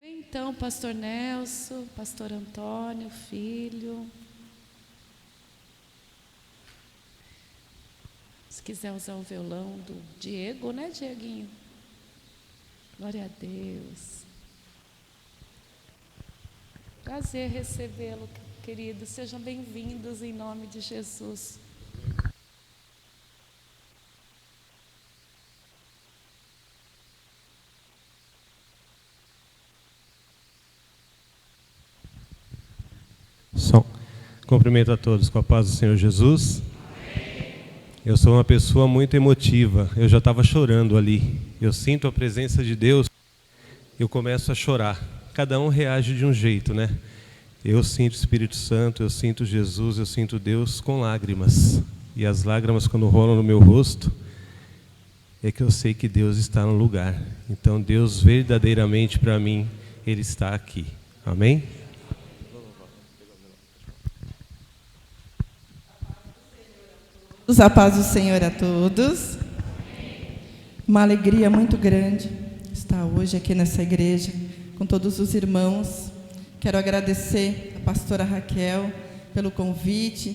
Então, pastor Nelson, pastor Antônio, filho. Se quiser usar o violão do Diego, né, Dieguinho? Glória a Deus. Prazer recebê-lo, querido. Sejam bem-vindos em nome de Jesus. Som. Cumprimento a todos com a paz do Senhor Jesus. Eu sou uma pessoa muito emotiva. Eu já estava chorando ali. Eu sinto a presença de Deus. Eu começo a chorar. Cada um reage de um jeito, né? Eu sinto o Espírito Santo, eu sinto Jesus, eu sinto Deus com lágrimas. E as lágrimas, quando rolam no meu rosto, é que eu sei que Deus está no lugar. Então, Deus verdadeiramente para mim, Ele está aqui. Amém? A paz do Senhor a todos. Uma alegria muito grande estar hoje aqui nessa igreja com todos os irmãos. Quero agradecer a pastora Raquel pelo convite.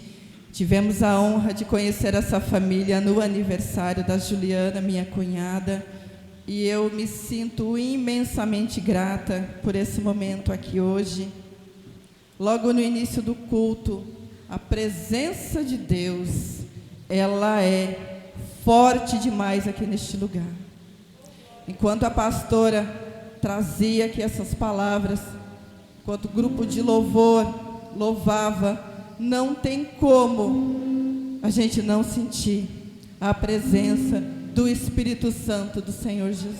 Tivemos a honra de conhecer essa família no aniversário da Juliana, minha cunhada, e eu me sinto imensamente grata por esse momento aqui hoje. Logo no início do culto, a presença de Deus, ela é forte demais aqui neste lugar. Enquanto a pastora trazia aqui essas palavras, enquanto o grupo de louvor louvava, não tem como a gente não sentir a presença do Espírito Santo do Senhor Jesus.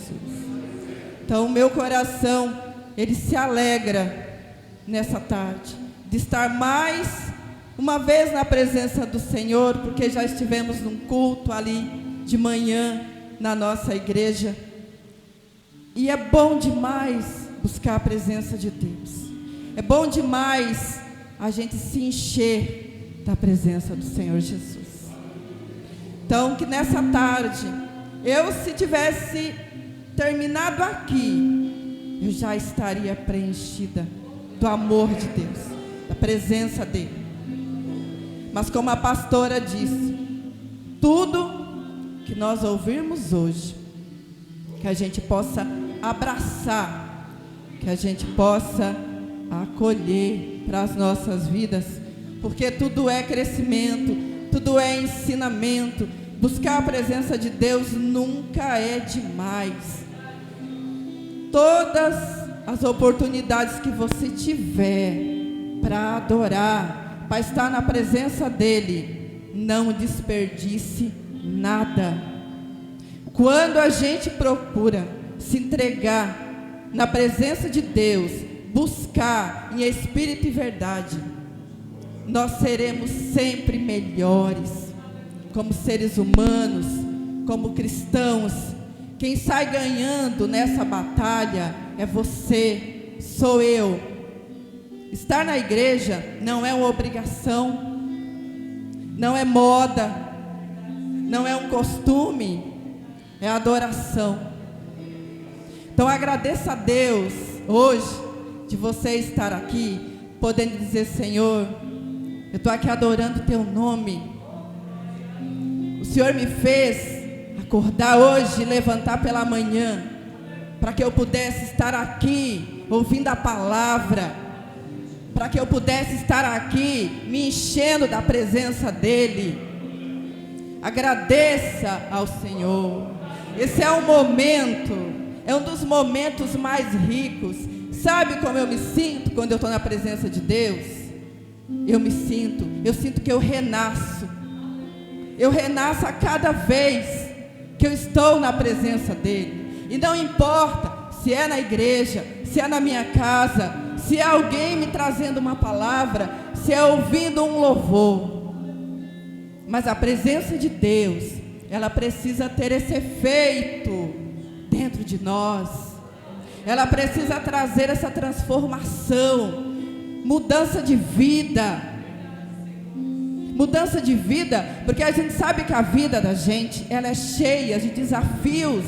Então, o meu coração, ele se alegra nessa tarde, de estar mais uma vez na presença do Senhor, porque já estivemos num culto ali de manhã na nossa igreja. E é bom demais buscar a presença de Deus. É bom demais a gente se encher da presença do Senhor Jesus. Então, que nessa tarde, se tivesse terminado aqui, eu já estaria preenchida do amor de Deus, da presença dEle. Mas como a pastora disse, tudo que nós ouvirmos hoje, que a gente possa abraçar, que a gente possa acolher para as nossas vidas, porque tudo é crescimento, tudo é ensinamento. Buscar a presença de Deus nunca é demais. Todas as oportunidades que você tiver para adorar, para estar na presença dEle, não desperdice nada. Quando a gente procura se entregar na presença de Deus, buscar em espírito e verdade, nós seremos sempre melhores, como seres humanos, como cristãos. Quem sai ganhando nessa batalha é você, sou eu. Estar na igreja não é uma obrigação, não é moda, não é um costume, é adoração. Então agradeça a Deus hoje de você estar aqui, podendo dizer: Senhor, eu estou aqui adorando o Teu nome. O Senhor me fez acordar hoje e levantar pela manhã, para que eu pudesse estar aqui ouvindo a palavra, para que eu pudesse estar aqui me enchendo da presença dEle. Agradeça ao Senhor. Esse é um momento, é um dos momentos mais ricos. Sabe como eu me sinto quando eu estou na presença de Deus? Eu sinto que eu renasço. Eu renasço a cada vez que eu estou na presença dEle. E não importa se é na igreja, se é na minha casa, se é alguém me trazendo uma palavra, se é ouvindo um louvor, mas a presença de Deus, ela precisa ter esse efeito dentro de nós. Ela precisa trazer essa transformação, mudança de vida, porque a gente sabe que a vida da gente, ela é cheia de desafios.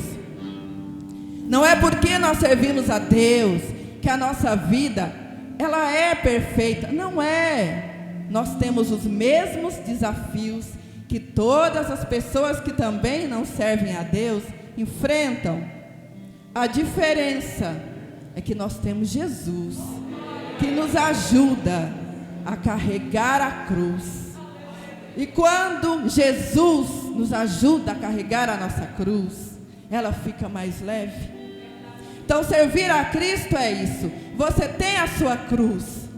Não é porque nós servimos a Deus que a nossa vida, ela é perfeita. Não é. Nós temos os mesmos desafios que todas as pessoas que também não servem a Deus enfrentam. A diferença é que nós temos Jesus, que nos ajuda a carregar a cruz. E quando Jesus nos ajuda a carregar a nossa cruz, ela fica mais leve. Então, servir a Cristo é isso. Você tem a sua cruz,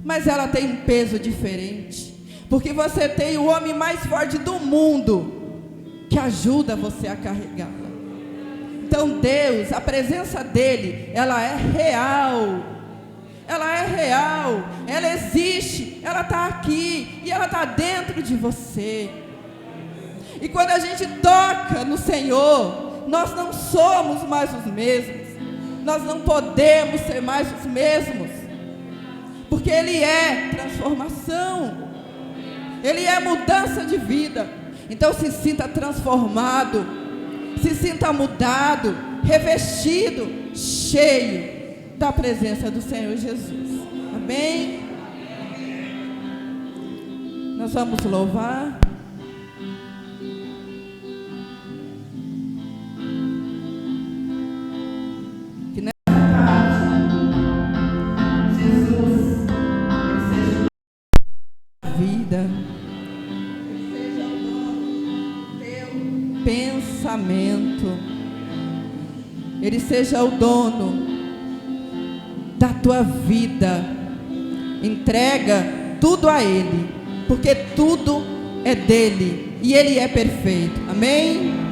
mas ela tem um peso diferente, porque você tem o homem mais forte do mundo que ajuda você a carregá-la. Então Deus, a presença dele, ela é real. Ela é real, ela existe, ela está aqui e ela está dentro de você. E quando a gente toca no Senhor, nós não somos mais os mesmos. Nós não podemos ser mais os mesmos, porque Ele é transformação, Ele é mudança de vida. Então se sinta transformado, se sinta mudado, revestido, cheio da presença do Senhor Jesus. Amém? Nós vamos louvar. Que nessa tarde, Jesus, Ele seja a vida, Ele seja o dono do teu pensamento, Ele seja o dono da tua vida. Entrega tudo a Ele, porque tudo é dele e Ele é perfeito. Amém? Perfeito.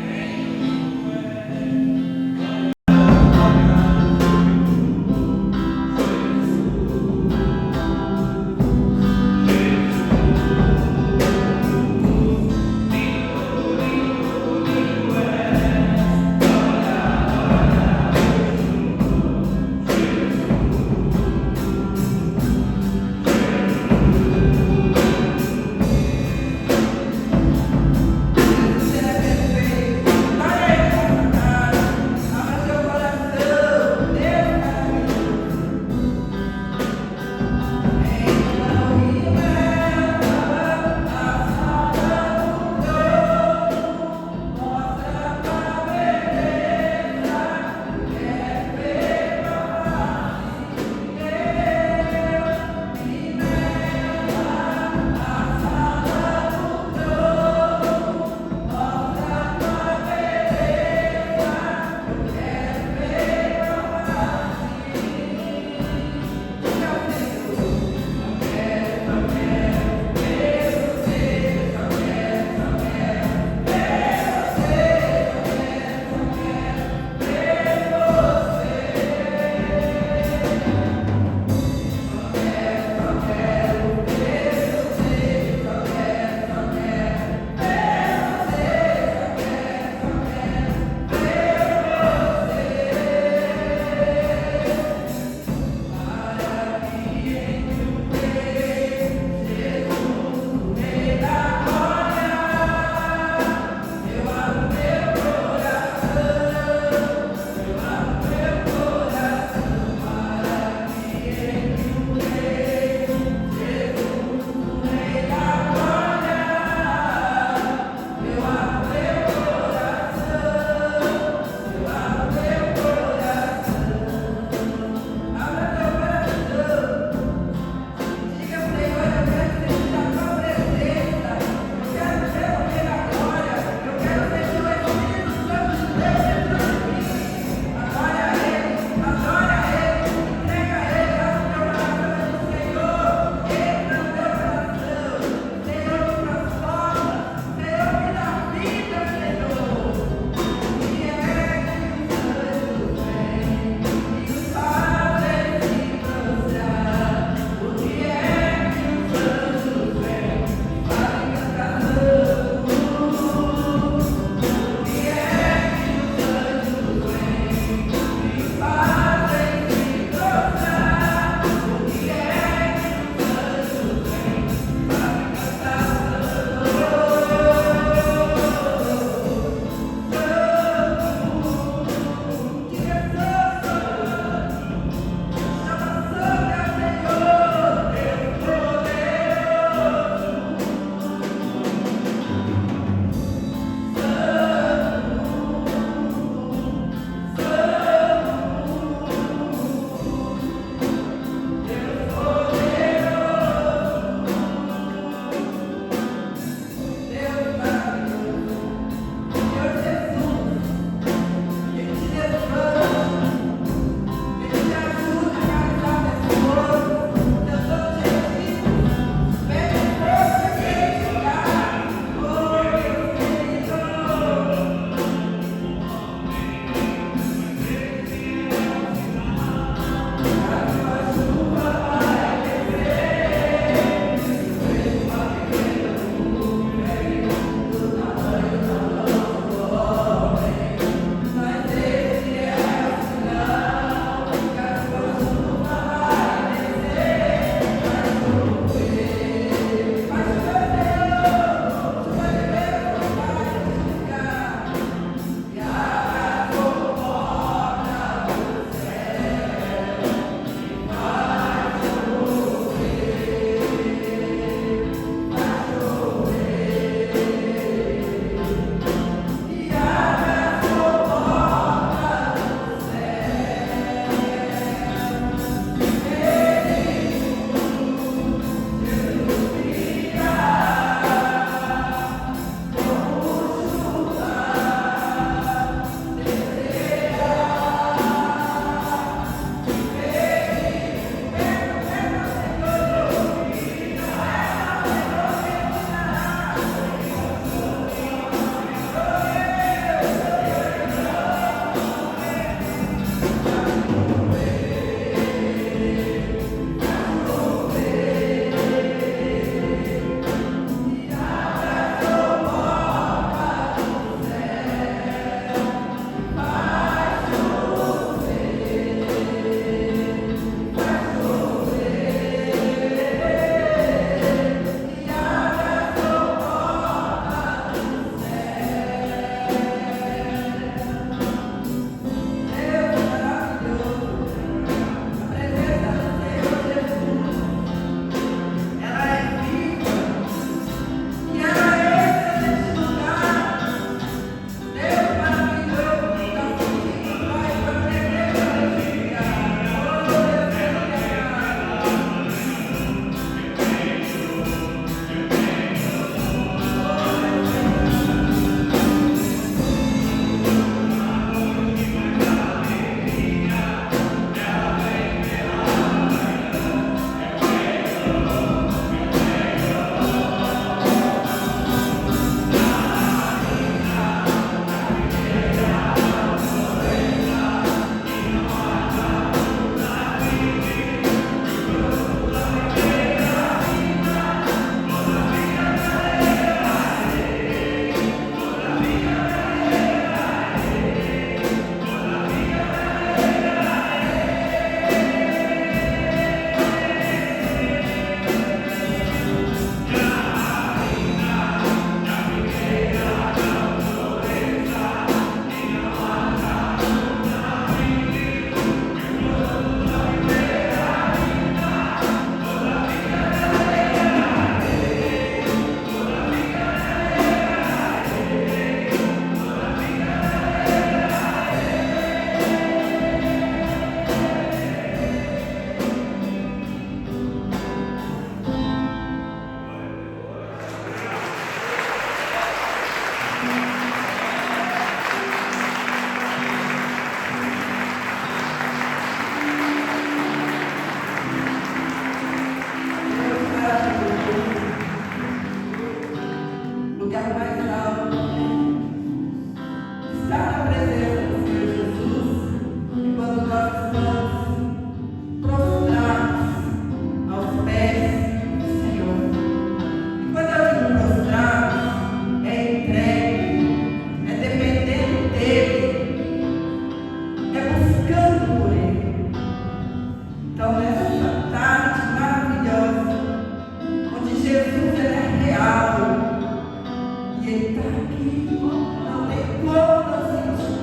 Não tem como não sentir.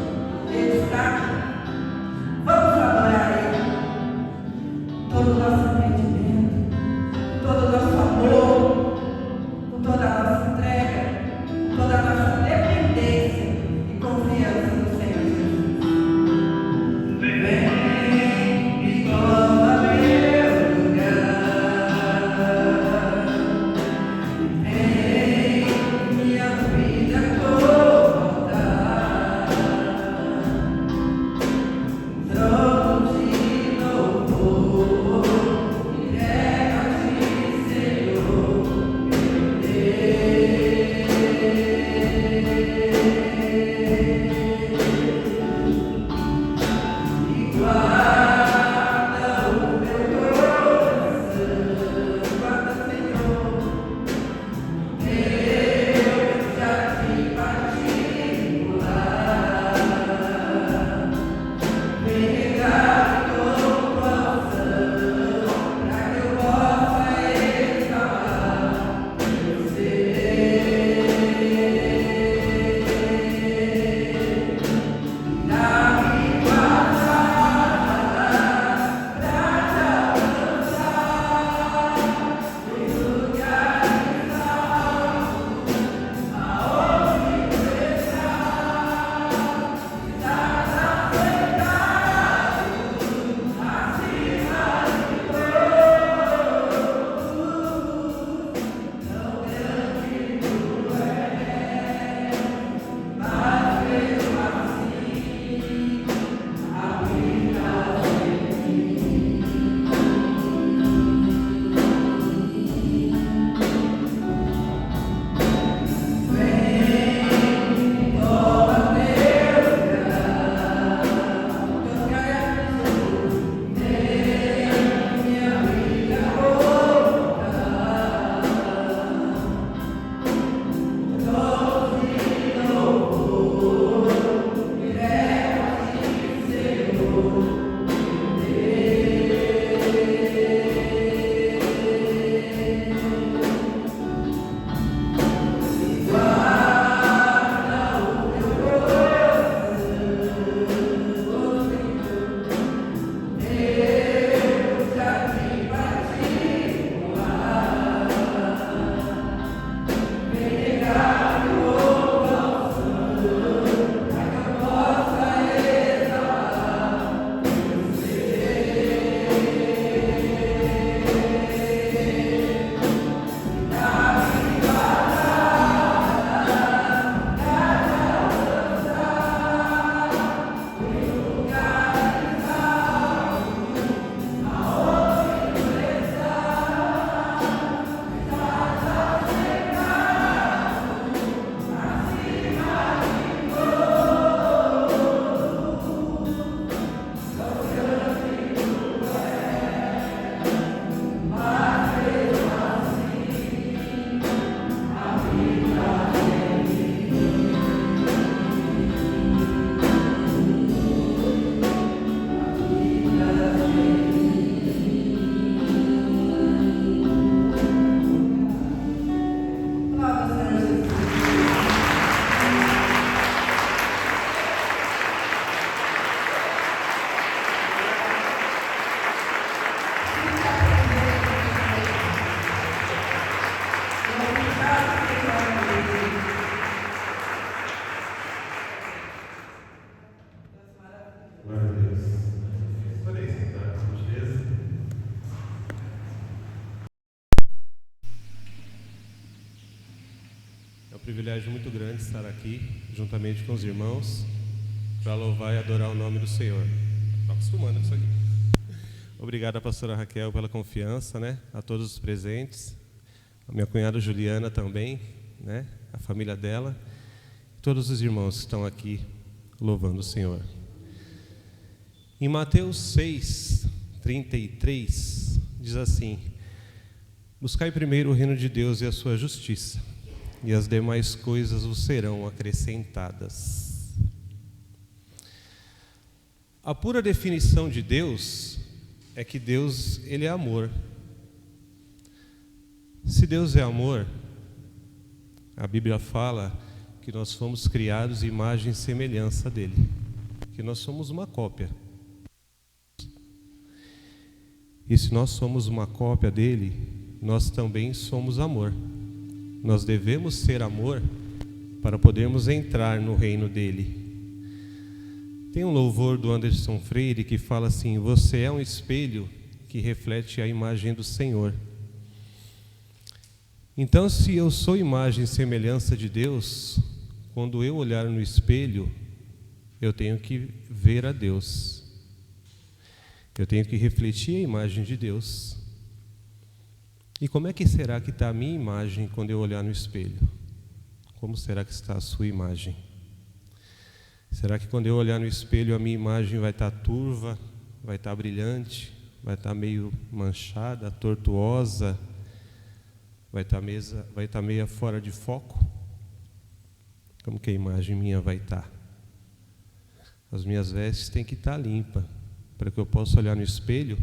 Ele está aqui. Vamos adorar Ele. Todo o nosso entendimento, todo o nosso amor, com toda a nossa entrega, toda a nossa dependência e confiança no Senhor Jesus. Vem e toma meu lugar. Vem, minha vida voltar. Trono de louvor, eleva-te, Senhor, meu Deus. E guarda o meu coração, guarda, Senhor, Deus já te particular. Vem regar todo o coração, pra que eu possa exalar meu ser. Dá-me guardar pra te alcançar, em lugares altos, aonde tu estás. Estás assentado acima de todos. Tão grande tu és, mas mesmo assim habitas em mim. Vem, toma meu lugar. Eu quero minha vida voltar. Trono de louvor, eleva-te, Senhor, meu Deus. E guarda o meu coração, Deus já te particular. Vem regar o coração, pra que eu possa exalar meu ser. Dá-me guardar pra te alcançar, em lugares altos, aonde tu estás. Estás assentado acima de todos. Tão grande tu és, mas mesmo assim habitas em mim. Habitas em mim. Glória ao Senhor Jesus. Glória a Deus. Podem sentar, por gentileza. É um privilégio muito grande estar aqui, juntamente com os irmãos, para louvar e adorar o nome do Senhor. Estou acostumando com isso aqui. Obrigado à pastora Raquel pela confiança, né? A todos os presentes, a minha cunhada Juliana também, né? A família dela, todos os irmãos que estão aqui louvando o Senhor. Em Mateus 6, 33, diz assim: buscai primeiro o reino de Deus e a sua justiça, e as demais coisas vos serão acrescentadas. A pura definição de Deus é que Deus, Ele é amor. Se Deus é amor, a Bíblia fala que nós fomos criados em imagem e semelhança dele, que nós somos uma cópia. E se nós somos uma cópia dele, nós também somos amor. Nós devemos ser amor para podermos entrar no reino dele. Tem um louvor do Anderson Freire que fala assim: você é um espelho que reflete a imagem do Senhor. Então, se eu sou imagem e semelhança de Deus, quando eu olhar no espelho, eu tenho que ver a Deus. Eu tenho que refletir a imagem de Deus. E como é que será que está a minha imagem quando eu olhar no espelho? Como será que está a sua imagem? Será que quando eu olhar no espelho a minha imagem vai estar turva, vai estar brilhante, vai estar meio manchada, tortuosa, vai estar meio fora de foco? Como que a imagem minha vai estar? As minhas vestes têm que estar limpas, para que eu possa olhar no espelho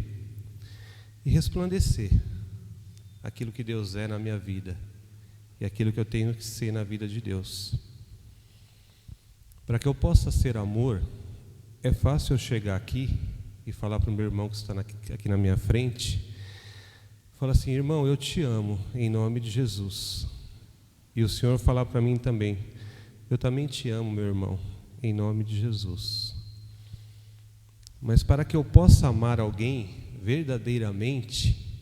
e resplandecer aquilo que Deus é na minha vida e aquilo que eu tenho que ser na vida de Deus. Para que eu possa ser amor, é fácil eu chegar aqui e falar para o meu irmão que está aqui na minha frente, falar assim: irmão, eu te amo em nome de Jesus. E o Senhor falar para mim também: eu também te amo, meu irmão, em nome de Jesus. Mas para que eu possa amar alguém verdadeiramente,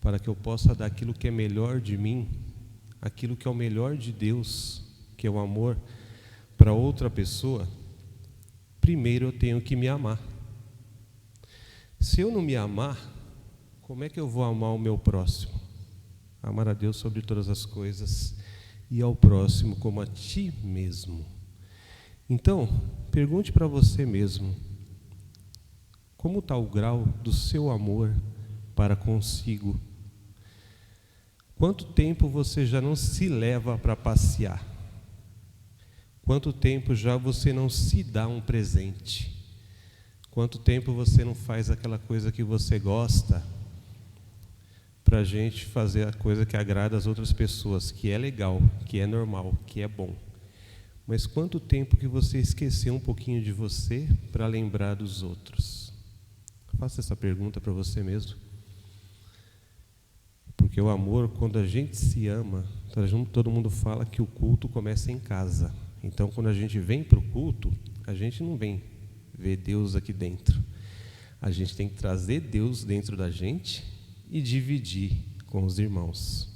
para que eu possa dar aquilo que é melhor de mim, aquilo que é o melhor de Deus, que é o amor, para outra pessoa, primeiro eu tenho que me amar. Se eu não me amar, como é que eu vou amar o meu próximo? Amar a Deus sobre todas as coisas e ao próximo como a ti mesmo. Então, pergunte para você mesmo: como está o grau do seu amor para consigo? Quanto tempo você já não se leva para passear? Quanto tempo já você não se dá um presente? Quanto tempo você não faz aquela coisa que você gosta, para a gente fazer a coisa que agrada as outras pessoas, que é legal, que é normal, que é bom? Mas quanto tempo que você esqueceu um pouquinho de você para lembrar dos outros? Faça essa pergunta para você mesmo. Porque o amor, quando a gente se ama, todo mundo fala que o culto começa em casa. Então, quando a gente vem para o culto, a gente não vem ver Deus aqui dentro. A gente tem que trazer Deus dentro da gente e dividir com os irmãos.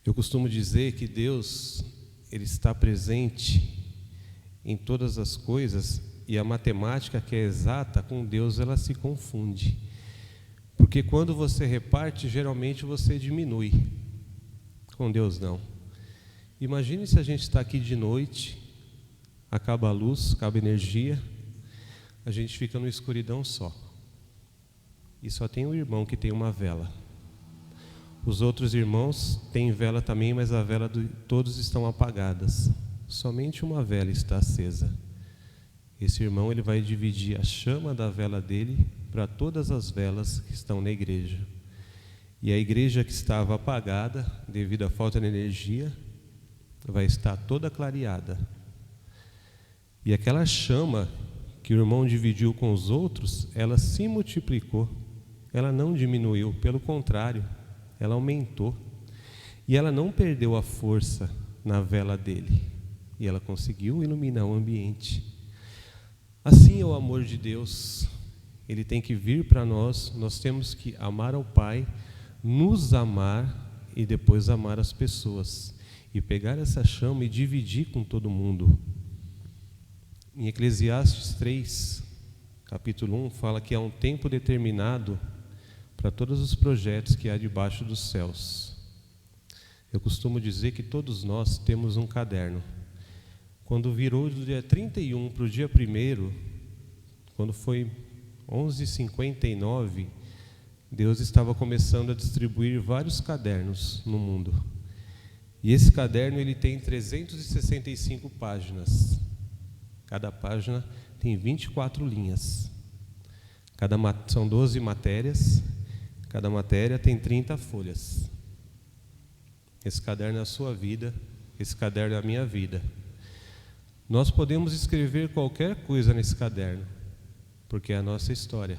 Eu costumo dizer que Deus, Ele está presente em todas as coisas, e a matemática que é exata, com Deus ela se confunde. Porque quando você reparte, geralmente você diminui. Com Deus não. Imagine se a gente está aqui de noite, acaba a luz, acaba a energia, a gente fica numa escuridão só. E só tem um irmão que tem uma vela. Os outros irmãos têm vela também, mas a vela de todos estão apagadas. Somente uma vela está acesa. Esse irmão ele vai dividir a chama da vela dele para todas as velas que estão na igreja. E a igreja que estava apagada, devido à falta de energia, vai estar toda clareada. E aquela chama que o irmão dividiu com os outros, ela se multiplicou. Ela não diminuiu, pelo contrário, ela aumentou. E ela não perdeu a força na vela dele. E ela conseguiu iluminar o ambiente. Assim é o amor de Deus. Ele tem que vir para nós. Nós temos que amar ao Pai, nos amar e depois amar as pessoas. E pegar essa chama e dividir com todo mundo. Em Eclesiastes 3, capítulo 1, fala que há um tempo determinado para todos os projetos que há debaixo dos céus. Eu costumo dizer que todos nós temos um caderno. Quando virou do dia 31 para o dia 1º, quando foi 11h59, Deus estava começando a distribuir vários cadernos no mundo. E esse caderno ele tem 365 páginas. Cada página tem 24 linhas. São 12 matérias. Cada matéria tem 30 folhas. Esse caderno é a sua vida, Esse caderno é a minha vida. Nós podemos escrever qualquer coisa nesse caderno, porque é a nossa história.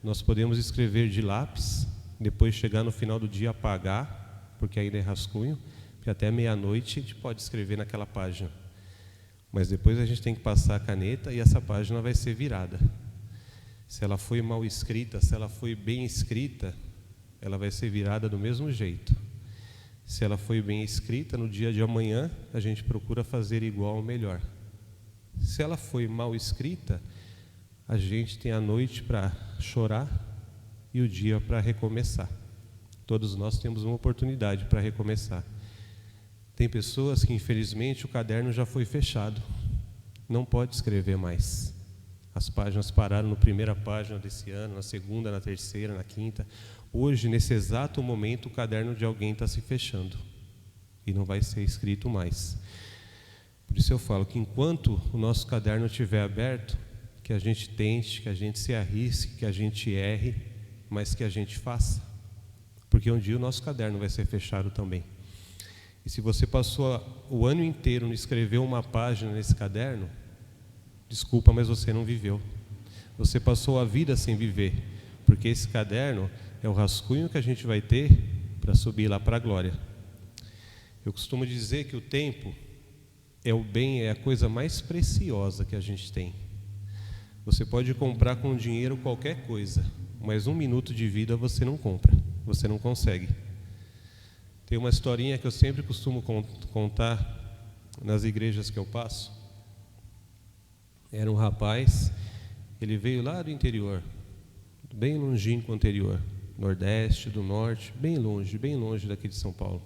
Nós podemos escrever de lápis, depois chegar no final do dia apagar, porque ainda é rascunho, porque até meia-noite a gente pode escrever naquela página. Mas depois a gente tem que passar a caneta e essa página vai ser virada. Se ela foi mal escrita, se ela foi bem escrita, ela vai ser virada do mesmo jeito. Se ela foi bem escrita, no dia de amanhã a gente procura fazer igual ou melhor. Se ela foi mal escrita, a gente tem a noite para chorar e o dia para recomeçar. Todos nós temos uma oportunidade para recomeçar. Tem pessoas que, infelizmente, o caderno já foi fechado. Não pode escrever mais. As páginas pararam na primeira página desse ano, na segunda, na terceira, na quinta. Hoje, nesse exato momento, o caderno de alguém está se fechando. E não vai ser escrito mais. Por isso eu falo que enquanto o nosso caderno estiver aberto, que a gente tente, que a gente se arrisque, que a gente erre, mas que a gente faça. Porque um dia o nosso caderno vai ser fechado também. E se você passou o ano inteiro não escreveu uma página nesse caderno, desculpa, mas você não viveu. Você passou a vida sem viver, porque esse caderno é o rascunho que a gente vai ter para subir lá para a glória. Eu costumo dizer que o tempo é o bem, é a coisa mais preciosa que a gente tem. Você pode comprar com dinheiro qualquer coisa, mas 1 minuto de vida você não compra, você não consegue. Tem uma historinha que eu sempre costumo contar nas igrejas que eu passo. Era um rapaz, ele veio lá do interior, bem longínquo do interior, nordeste, do norte, bem longe daqui de São Paulo.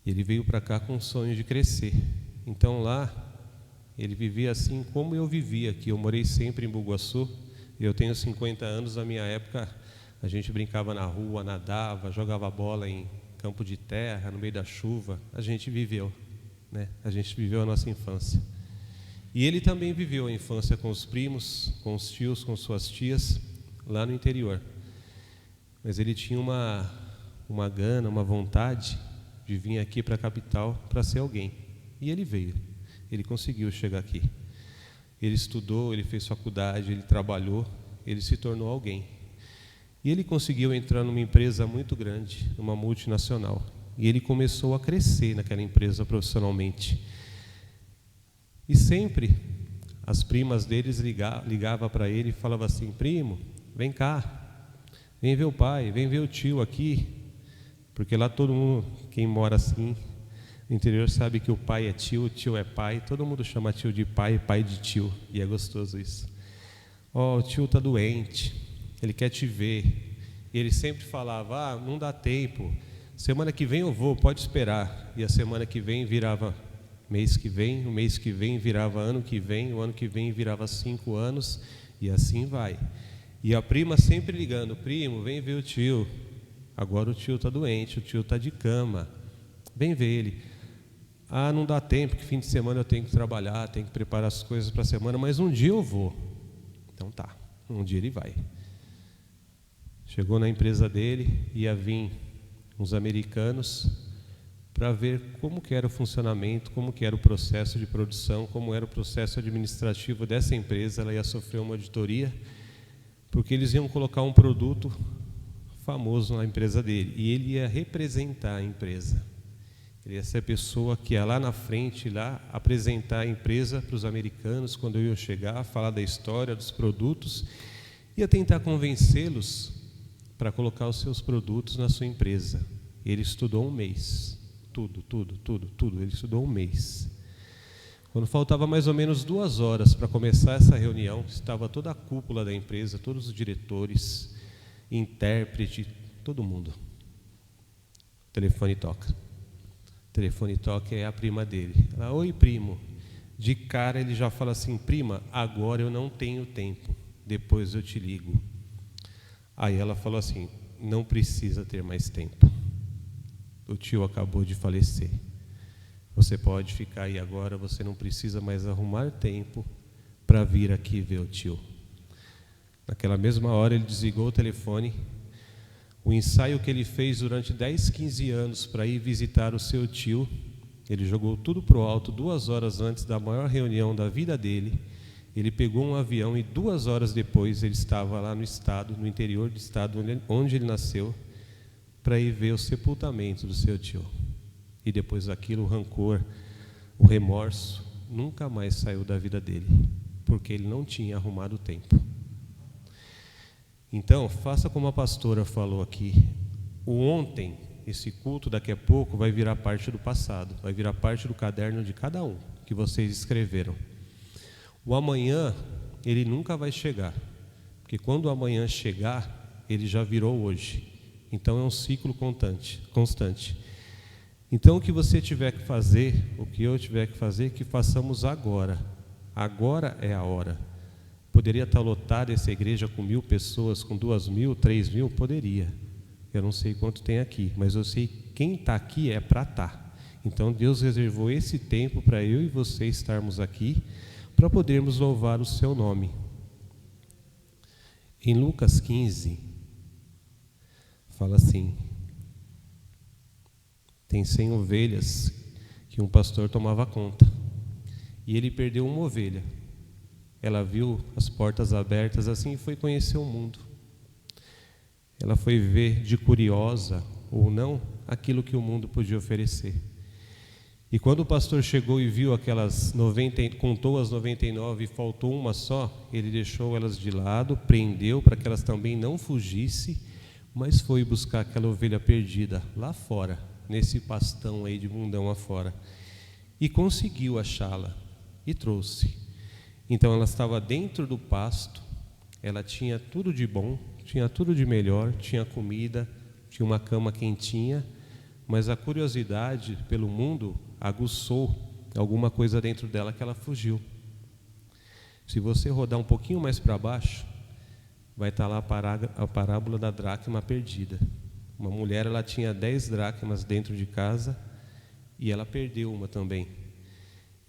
Ele veio para cá com o sonho de crescer. Então lá, ele vivia assim como eu vivia aqui. Eu morei sempre em Bugaçu, eu tenho 50 anos, na minha época a gente brincava na rua, nadava, jogava bola em campo de terra, no meio da chuva. A gente viveu, né? A gente viveu a nossa infância. E ele também viveu a infância com os primos, com os tios, com suas tias, lá no interior. Mas ele tinha uma gana, uma vontade de vir aqui para a capital para ser alguém. E ele veio, ele conseguiu chegar aqui. Ele estudou, ele fez faculdade, ele trabalhou, ele se tornou alguém. E ele conseguiu entrar numa empresa muito grande, numa multinacional. E ele começou a crescer naquela empresa profissionalmente. E sempre as primas deles ligavam para ele e falavam assim: primo, vem cá, vem ver o pai, vem ver o tio aqui. Porque lá todo mundo, quem mora assim, no interior sabe que o pai é tio, o tio é pai. Todo mundo chama tio de pai, pai de tio. E é gostoso isso. Ó, o tio está doente, ele quer te ver. E ele sempre falava: não dá tempo, semana que vem eu vou, pode esperar. E a semana que vem virava mês que vem, o mês que vem virava ano que vem, o ano que vem virava 5 anos, e assim vai. E a prima sempre ligando: primo, vem ver o tio. Agora o tio está doente, o tio está de cama, vem ver ele. Não dá tempo, que fim de semana eu tenho que trabalhar, tenho que preparar as coisas para a semana, mas um dia eu vou. Então tá, um dia ele vai. Chegou na empresa dele, ia vir uns americanos para ver como que era o funcionamento, como que era o processo de produção, como era o processo administrativo dessa empresa. Ela ia sofrer uma auditoria, porque eles iam colocar um produto famoso na empresa dele, e ele ia representar a empresa. Ele ia ser a pessoa que ia lá na frente, lá apresentar a empresa para os americanos, quando eu ia chegar, falar da história, dos produtos, ia tentar convencê-los para colocar os seus produtos na sua empresa. Ele estudou 1 mês, tudo, ele estudou 1 mês. Quando faltava mais ou menos 2 horas para começar essa reunião, estava toda a cúpula da empresa, todos os diretores, intérprete, todo mundo. O telefone toca. O telefone toca, é a prima dele. Ela: oi, primo. De cara ele já fala assim: prima, agora eu não tenho tempo, depois eu te ligo. Aí ela falou assim: não precisa ter mais tempo. O tio acabou de falecer. Você pode ficar aí agora, você não precisa mais arrumar tempo para vir aqui ver o tio. Naquela mesma hora ele desligou o telefone. O ensaio que ele fez durante 10, 15 anos para ir visitar o seu tio, Ele jogou tudo para o alto 2 horas antes da maior reunião da vida dele. Ele pegou um avião e 2 horas depois ele estava lá no estado, no interior do estado onde ele nasceu, para ir ver o sepultamento do seu tio. E depois daquilo, o rancor, o remorso, nunca mais saiu da vida dele, porque ele não tinha arrumado o tempo. Então, faça como a pastora falou aqui. O ontem, esse culto daqui a pouco vai virar parte do passado, vai virar parte do caderno de cada um que vocês escreveram. O amanhã, ele nunca vai chegar, porque quando o amanhã chegar, ele já virou hoje. Então é um ciclo constante. Então o que você tiver que fazer, o que eu tiver que fazer, que façamos agora. Agora é a hora. Poderia estar lotada essa igreja com 1.000 pessoas, com 2.000, 3.000? Poderia. Eu não sei quanto tem aqui, mas eu sei que quem está aqui é para estar. Então Deus reservou esse tempo para eu e você estarmos aqui, para podermos louvar o seu nome. Em Lucas 15, fala assim: tem 100 ovelhas que um pastor tomava conta, e ele perdeu uma ovelha. Ela viu as portas abertas assim e foi conhecer o mundo. Ela foi ver, de curiosa ou não, aquilo que o mundo podia oferecer. E quando o pastor chegou e viu aquelas 90, contou as 99 e faltou uma só, ele deixou elas de lado, prendeu para que elas também não fugissem, mas foi buscar aquela ovelha perdida lá fora, nesse pastão aí de mundão afora, e conseguiu achá-la e trouxe. Então ela estava dentro do pasto, ela tinha tudo de bom, tinha tudo de melhor, tinha comida, tinha uma cama quentinha, mas a curiosidade pelo mundo aguçou alguma coisa dentro dela que ela fugiu. Se você rodar um pouquinho mais para baixo, vai estar lá a parábola da dracma perdida. Uma mulher, ela tinha 10 dracmas dentro de casa e ela perdeu uma também.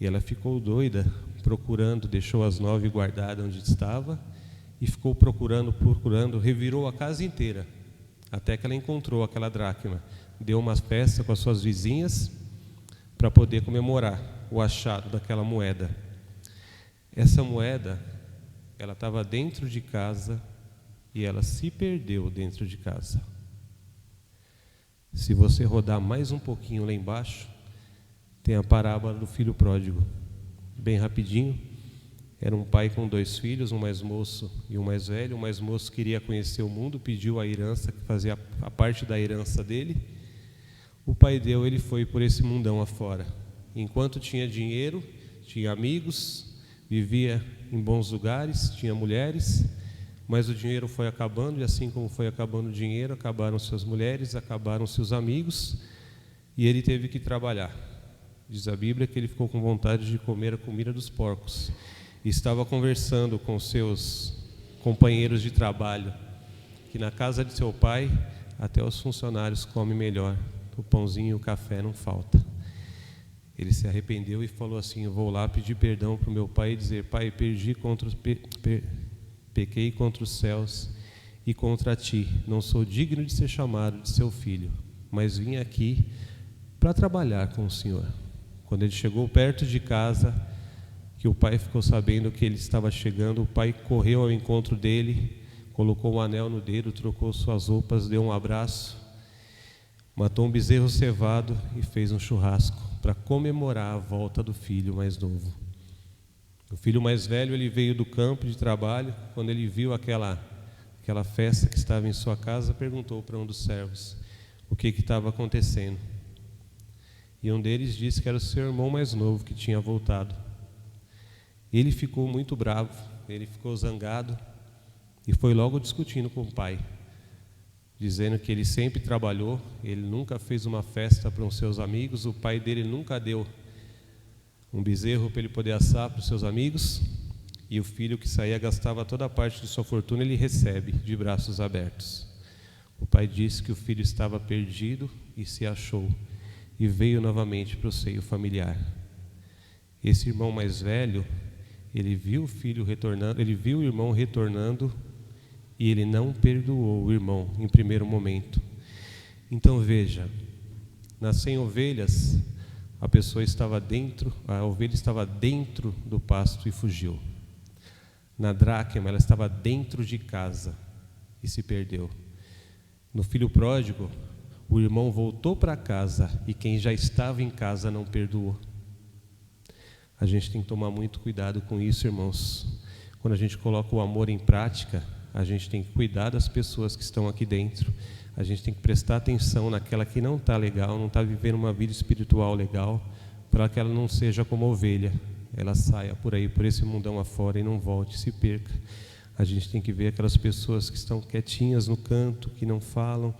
E ela ficou doida, procurando, deixou as 9 guardadas onde estava e ficou procurando, revirou a casa inteira, até que ela encontrou aquela dracma. Deu uma festa com as suas vizinhas para poder comemorar o achado daquela moeda. Essa moeda, ela estava dentro de casa e ela se perdeu dentro de casa. Se você rodar mais um pouquinho lá embaixo, tem a parábola do filho pródigo. Bem rapidinho, era um pai com 2 filhos, um mais moço e um mais velho. O mais moço queria conhecer o mundo, pediu a herança, que fazia a parte da herança dele. O pai deu, ele foi por esse mundão afora. Enquanto tinha dinheiro, tinha amigos, vivia em bons lugares, tinha mulheres, mas o dinheiro foi acabando, e assim como foi acabando o dinheiro, acabaram suas mulheres, acabaram seus amigos, e ele teve que trabalhar. Diz a Bíblia que ele ficou com vontade de comer a comida dos porcos. E estava conversando com seus companheiros de trabalho, que na casa de seu pai, até os funcionários comem melhor. O pãozinho e o café não falta. Ele se arrependeu e falou assim: eu vou lá pedir perdão para o meu pai e dizer: pai, pequei contra os céus e contra ti, não sou digno de ser chamado de seu filho, mas vim aqui para trabalhar com o Senhor. Quando ele chegou perto de casa, que o pai ficou sabendo que ele estava chegando, o pai correu ao encontro dele, colocou um anel no dedo, trocou suas roupas, deu um abraço, matou um bezerro cevado e fez um churrasco para comemorar a volta do filho mais novo. O filho mais velho, ele veio do campo de trabalho. Quando ele viu aquela festa que estava em sua casa, perguntou para um dos servos o que estava acontecendo. E um deles disse que era o seu irmão mais novo que tinha voltado. Ele ficou muito bravo, ele ficou zangado e foi logo discutindo com o pai, dizendo que ele sempre trabalhou, ele nunca fez uma festa para os seus amigos, o pai dele nunca deu um bezerro para ele poder assar para os seus amigos, e o filho que saía gastava toda a parte de sua fortuna, ele recebe de braços abertos. O pai disse que o filho estava perdido e se achou, e veio novamente para o seio familiar. Esse irmão mais velho, ele viu o filho retornando, ele viu o irmão retornando, e ele não perdoou o irmão em primeiro momento. Então veja, nas 100 ovelhas, a pessoa estava dentro, a ovelha estava dentro do pasto e fugiu. Na dracma, ela estava dentro de casa e se perdeu. No filho pródigo, o irmão voltou para casa e quem já estava em casa não perdoou. A gente tem que tomar muito cuidado com isso, irmãos. Quando a gente coloca o amor em prática, a gente tem que cuidar das pessoas que estão aqui dentro. A gente tem que prestar atenção naquela que não está legal, não está vivendo uma vida espiritual legal, para que ela não seja como ovelha. Ela saia por aí, por esse mundão afora e não volte, se perca. A gente tem que ver aquelas pessoas que estão quietinhas no canto, que não falam,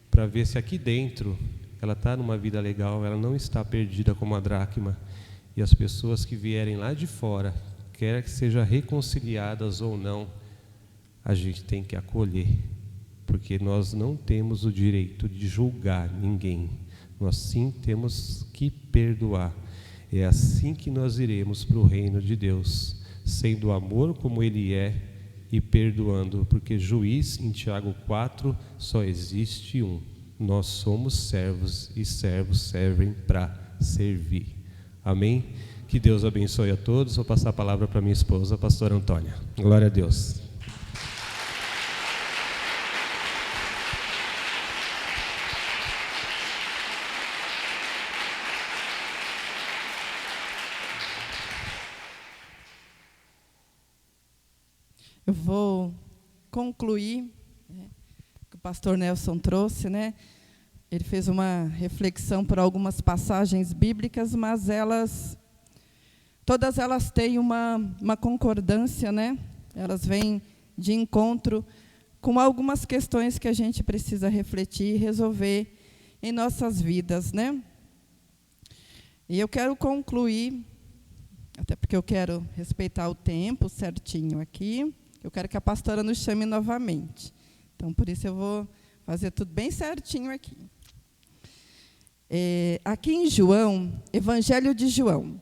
para ver se aqui dentro ela está numa vida legal, ela não está perdida como a dracma. E as pessoas que vierem lá de fora, quer que sejam reconciliadas ou não, a gente tem que acolher, porque nós não temos o direito de julgar ninguém. Nós sim temos que perdoar. É assim que nós iremos para o reino de Deus, sendo amor como Ele é e perdoando, porque juiz, em Tiago 4, só existe um. Nós somos servos e servos servem para servir. Amém? Que Deus abençoe a todos. Vou passar a palavra para minha esposa, a pastora Antônia. Glória a Deus. Eu vou concluir, né, que o pastor Nelson trouxe, né? Ele fez uma reflexão por algumas passagens bíblicas, mas todas elas têm uma concordância, né? Elas vêm de encontro com algumas questões que a gente precisa refletir e resolver em nossas vidas, né? E eu quero concluir, até porque eu quero respeitar o tempo certinho aqui. Eu quero que a pastora nos chame novamente. Então, por isso eu vou fazer tudo bem certinho aqui. Aqui em João, Evangelho de João,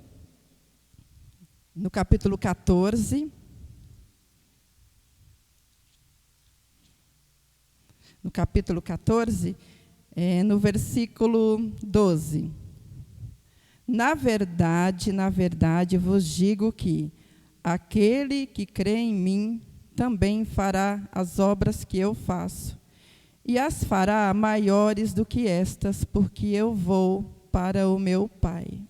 no capítulo 14, no versículo 12. Na verdade vos digo que aquele que crê em mim também fará as obras que eu faço, e as fará maiores do que estas, porque eu vou para o meu Pai.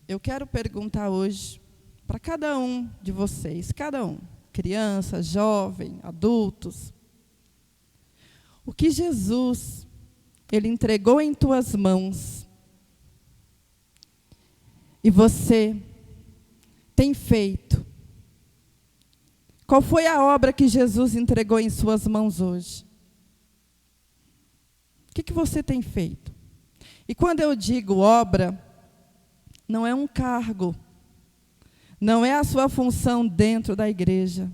Eu quero perguntar hoje para cada um de vocês, cada um, criança, jovem, adultos, o que Jesus, Ele entregou em tuas mãos, e você tem feito. Qual foi a obra que Jesus entregou em suas mãos hoje? O que você tem feito? E quando eu digo obra, não é um cargo, não é a sua função dentro da igreja.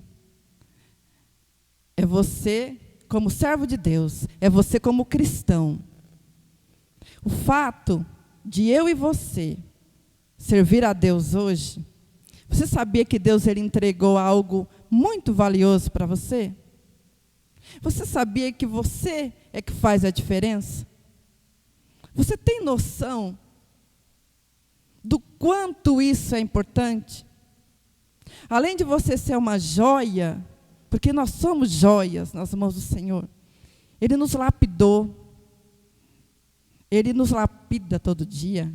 É você como servo de Deus, é você como cristão. O fato de eu e você servir a Deus hoje, você sabia que Deus ele entregou algo muito valioso para você? Você sabia que você é que faz a diferença? Você tem noção do quanto isso é importante? Além de você ser uma joia, porque nós somos joias nas mãos do Senhor, Ele nos lapidou, Ele nos lapida todo dia,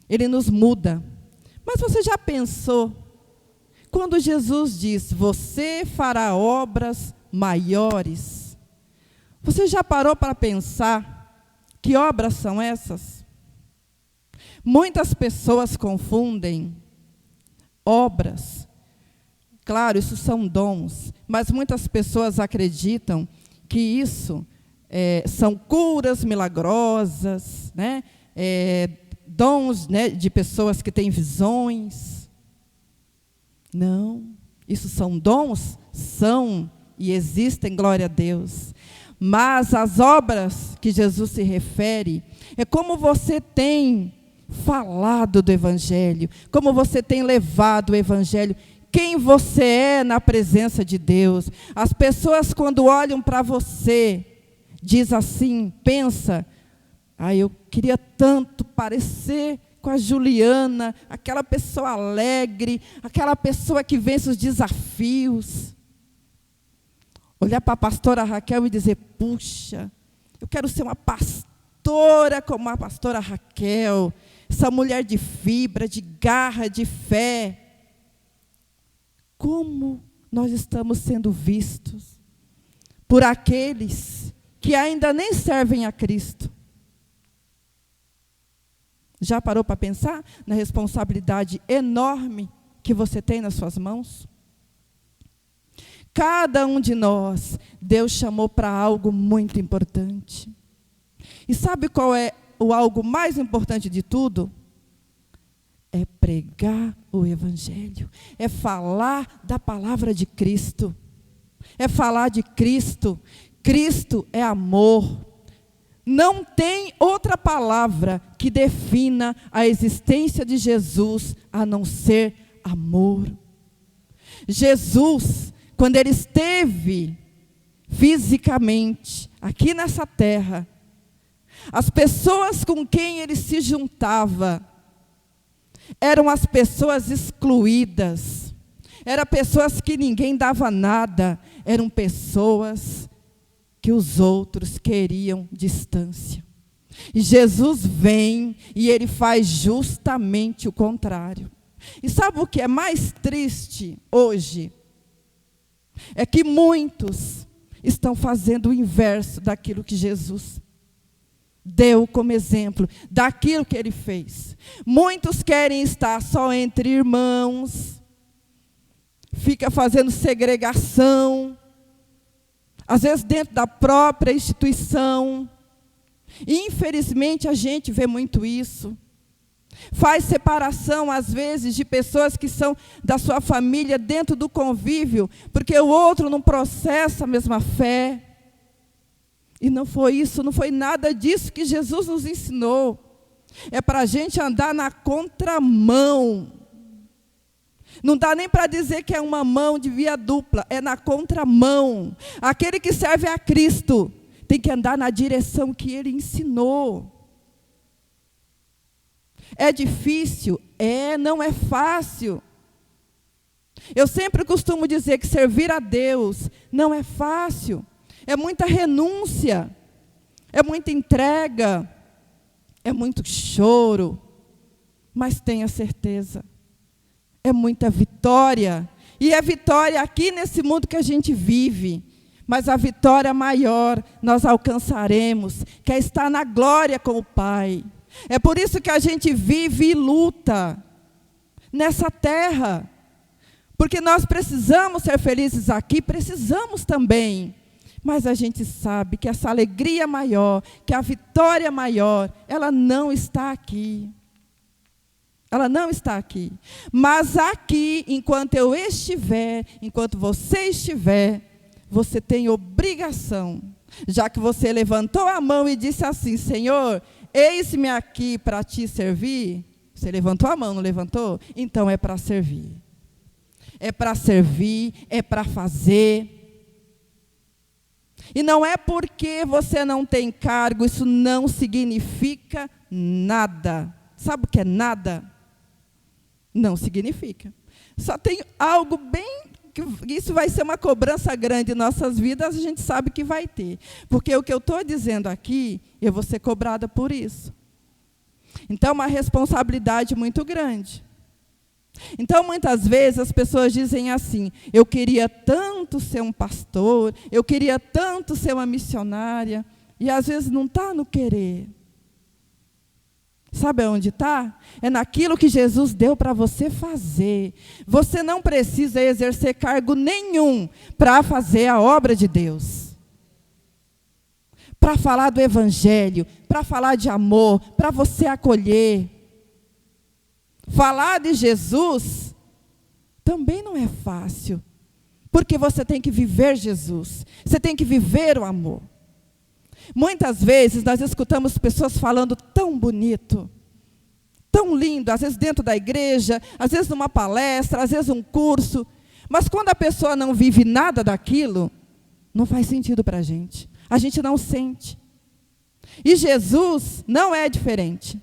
Ele nos muda. Mas você já pensou, quando Jesus diz, você fará obras maiores, você já parou para pensar que obras são essas? Muitas pessoas confundem obras. Claro, isso são dons, mas muitas pessoas acreditam que isso são curas milagrosas, né? Dons, né, de pessoas que têm visões. Não, isso são dons? São e existem, glória a Deus. Mas as obras que Jesus se refere é como você tem falado do Evangelho, como você tem levado o Evangelho, quem você é na presença de Deus. As pessoas, quando olham para você, diz assim, pensa, Eu queria tanto parecer com a Juliana, aquela pessoa alegre, aquela pessoa que vence os desafios. Olhar para a pastora Raquel e dizer, puxa, eu quero ser uma pastora como a pastora Raquel, essa mulher de fibra, de garra, de fé. Como nós estamos sendo vistos por aqueles que ainda nem servem a Cristo? Já parou para pensar na responsabilidade enorme que você tem nas suas mãos? Cada um de nós, Deus chamou para algo muito importante. E sabe qual é o algo mais importante de tudo? É pregar o Evangelho. É falar da palavra de Cristo. É falar de Cristo. Cristo é amor. Não tem outra palavra que defina a existência de Jesus a não ser amor. Jesus, quando ele esteve fisicamente aqui nessa terra, as pessoas com quem ele se juntava eram as pessoas excluídas, eram pessoas que ninguém dava nada, eram pessoas que os outros queriam distância. E Jesus vem e ele faz justamente o contrário. E sabe o que é mais triste hoje? É que muitos estão fazendo o inverso daquilo que Jesus deu como exemplo, daquilo que ele fez. Muitos querem estar só entre irmãos, fica fazendo segregação, às vezes dentro da própria instituição. E, infelizmente, a gente vê muito isso. Faz separação, às vezes, de pessoas que são da sua família dentro do convívio, porque o outro não processa a mesma fé. E não foi isso, não foi nada disso que Jesus nos ensinou. É para a gente andar na contramão. Não dá nem para dizer que é uma mão de via dupla, é na contramão. Aquele que serve a Cristo tem que andar na direção que ele ensinou. É difícil? Não é fácil. Eu sempre costumo dizer que servir a Deus não é fácil. É muita renúncia, é muita entrega, é muito choro, mas tenha certeza, é muita vitória. E é vitória aqui nesse mundo que a gente vive, mas a vitória maior nós alcançaremos, que é estar na glória com o Pai. É por isso que a gente vive e luta nessa terra, porque nós precisamos ser felizes aqui, precisamos também. Mas a gente sabe que essa alegria maior, que a vitória maior, ela não está aqui. Ela não está aqui. Mas aqui, enquanto eu estiver, enquanto você estiver, você tem obrigação. Já que você levantou a mão e disse assim, Senhor, eis-me aqui para te servir. Você levantou a mão, não levantou? Então é para servir. É para servir, é para fazer. E não é porque você não tem cargo, isso não significa nada. Sabe o que é nada? Não significa. Só tem algo bem, que isso vai ser uma cobrança grande em nossas vidas, a gente sabe que vai ter. Porque o que eu estou dizendo aqui, eu vou ser cobrada por isso. Então, é uma responsabilidade muito grande. Então, muitas vezes, as pessoas dizem assim, eu queria tanto ser um pastor, eu queria tanto ser uma missionária, e às vezes não está no querer. Sabe onde está? É naquilo que Jesus deu para você fazer. Você não precisa exercer cargo nenhum para fazer a obra de Deus. Para falar do Evangelho, para falar de amor, para você acolher. Falar de Jesus também não é fácil, porque você tem que viver Jesus, você tem que viver o amor. Muitas vezes nós escutamos pessoas falando tão bonito, tão lindo, às vezes dentro da igreja, às vezes numa palestra, às vezes um curso, mas quando a pessoa não vive nada daquilo, não faz sentido para a gente não sente. E Jesus não é diferente.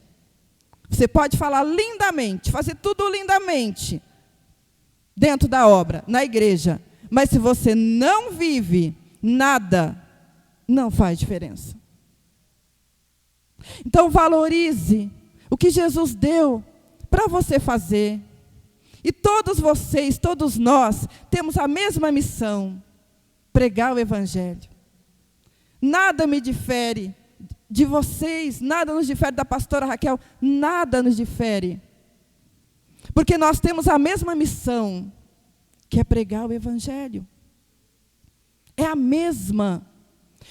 Você pode falar lindamente, fazer tudo lindamente dentro da obra, na igreja. Mas se você não vive nada, não faz diferença. Então valorize o que Jesus deu para você fazer. E todos vocês, todos nós, temos a mesma missão: pregar o Evangelho. Nada me difere de vocês, nada nos difere da pastora Raquel, nada nos difere. Porque nós temos a mesma missão, que é pregar o Evangelho. É a mesma.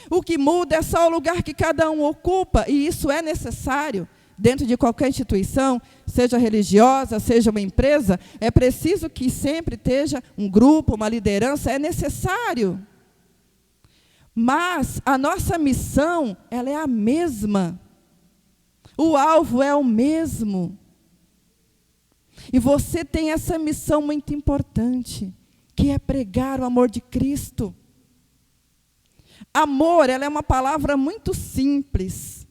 O que muda é só o lugar que cada um ocupa, e isso é necessário. Dentro de qualquer instituição, seja religiosa, seja uma empresa, é preciso que sempre esteja um grupo, uma liderança, é necessário. Mas a nossa missão, ela é a mesma. O alvo é o mesmo. E você tem essa missão muito importante, que é pregar o amor de Cristo. Amor, ela é uma palavra muito simples,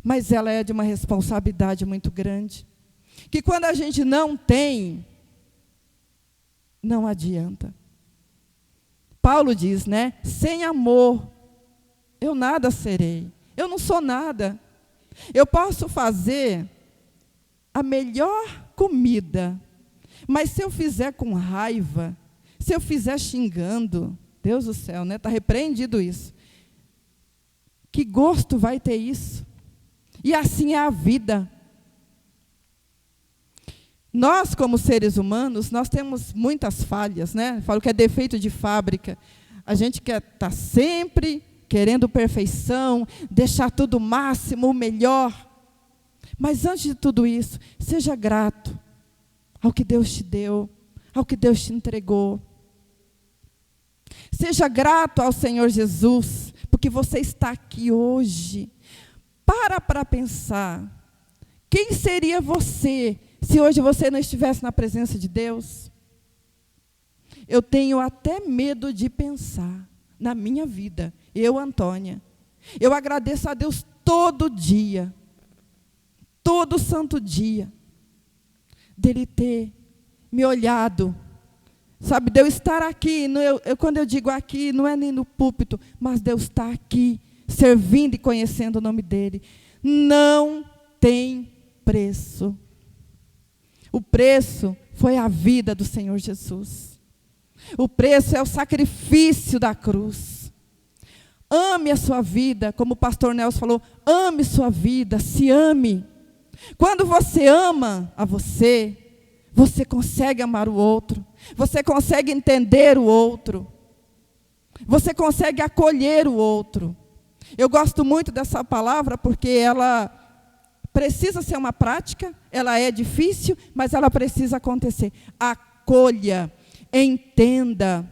mas ela é de uma responsabilidade muito grande. Que quando a gente não tem, não adianta. Paulo diz, né? Sem amor, eu nada serei. Eu não sou nada. Eu posso fazer a melhor comida, mas se eu fizer com raiva, se eu fizer xingando, Deus do céu, né? Está repreendido isso. Que gosto vai ter isso? E assim é a vida. Nós, como seres humanos, nós temos muitas falhas, né? Falo que é defeito de fábrica. A gente quer estar sempre querendo perfeição, deixar tudo o máximo, o melhor. Mas antes de tudo isso, seja grato ao que Deus te deu, ao que Deus te entregou. Seja grato ao Senhor Jesus, porque você está aqui hoje. Para pensar, quem seria você se hoje você não estivesse na presença de Deus? Eu tenho até medo de pensar na minha vida. Eu, Antônia, eu agradeço a Deus todo dia, todo santo dia, dele ter me olhado, sabe, de eu estar aqui, quando eu digo aqui, não é nem no púlpito, mas de eu estar aqui, servindo e conhecendo o nome dele. Não tem preço. O preço foi a vida do Senhor Jesus. O preço é o sacrifício da cruz. Ame a sua vida, como o pastor Nelson falou, ame sua vida, se ame. Quando você ama a você, você consegue amar o outro, você consegue entender o outro, você consegue acolher o outro. Eu gosto muito dessa palavra porque ela precisa ser uma prática, ela é difícil, mas ela precisa acontecer. Acolha, entenda.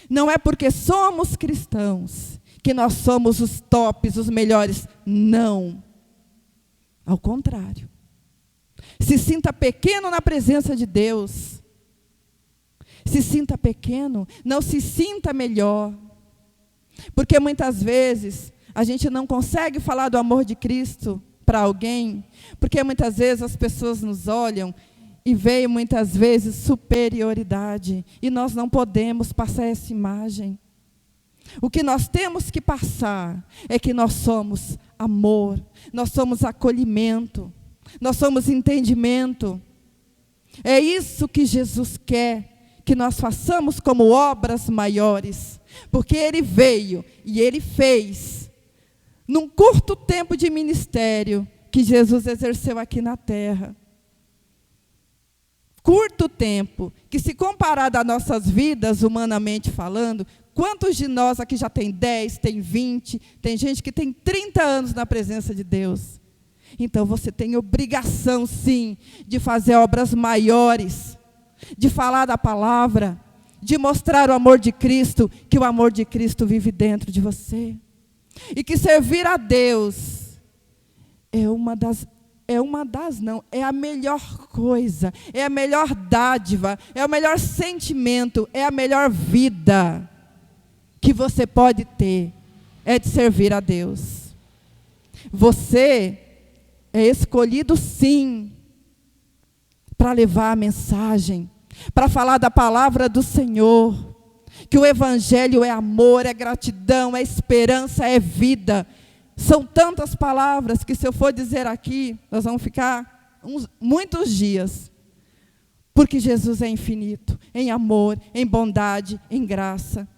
Não é porque somos cristãos que nós somos os tops, os melhores. Não. Ao contrário. Se sinta pequeno na presença de Deus. Se sinta pequeno, não se sinta melhor. Porque muitas vezes a gente não consegue falar do amor de Cristo para alguém, porque muitas vezes as pessoas nos olham e veem muitas vezes superioridade, e nós não podemos passar essa imagem. O que nós temos que passar é que nós somos amor, nós somos acolhimento, nós somos entendimento. É isso que Jesus quer, que nós façamos como obras maiores, porque Ele veio e Ele fez, num curto tempo de ministério que Jesus exerceu aqui na terra. Curto tempo, que se comparado às nossas vidas, humanamente falando, quantos de nós aqui já tem 10, tem 20, tem gente que tem 30 anos na presença de Deus. Então você tem obrigação, sim, de fazer obras maiores, de falar da palavra, de mostrar o amor de Cristo, que o amor de Cristo vive dentro de você. E que servir a Deus é a melhor coisa, é a melhor dádiva, é o melhor sentimento, é a melhor vida que você pode ter. é de servir a Deus. Você é escolhido, sim, para levar a mensagem, para falar da palavra do Senhor, que o Evangelho é amor, é gratidão, é esperança, é vida. São tantas palavras que, se eu for dizer aqui, nós vamos ficar muitos dias, porque Jesus é infinito, em amor, em bondade, em graça.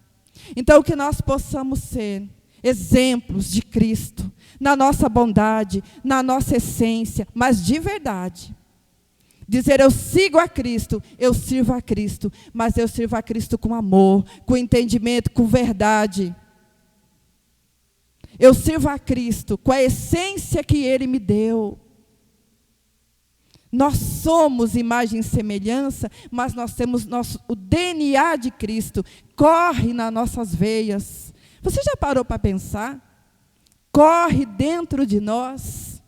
Então, que nós possamos ser exemplos de Cristo, na nossa bondade, na nossa essência, mas de verdade. Dizer, eu sigo a Cristo, eu sirvo a Cristo, mas eu sirvo a Cristo com amor, com entendimento, com verdade. Eu sirvo a Cristo com a essência que Ele me deu. Nós somos imagem e semelhança, mas nós temos o DNA de Cristo, corre nas nossas veias. Você já parou para pensar? Corre dentro de nós.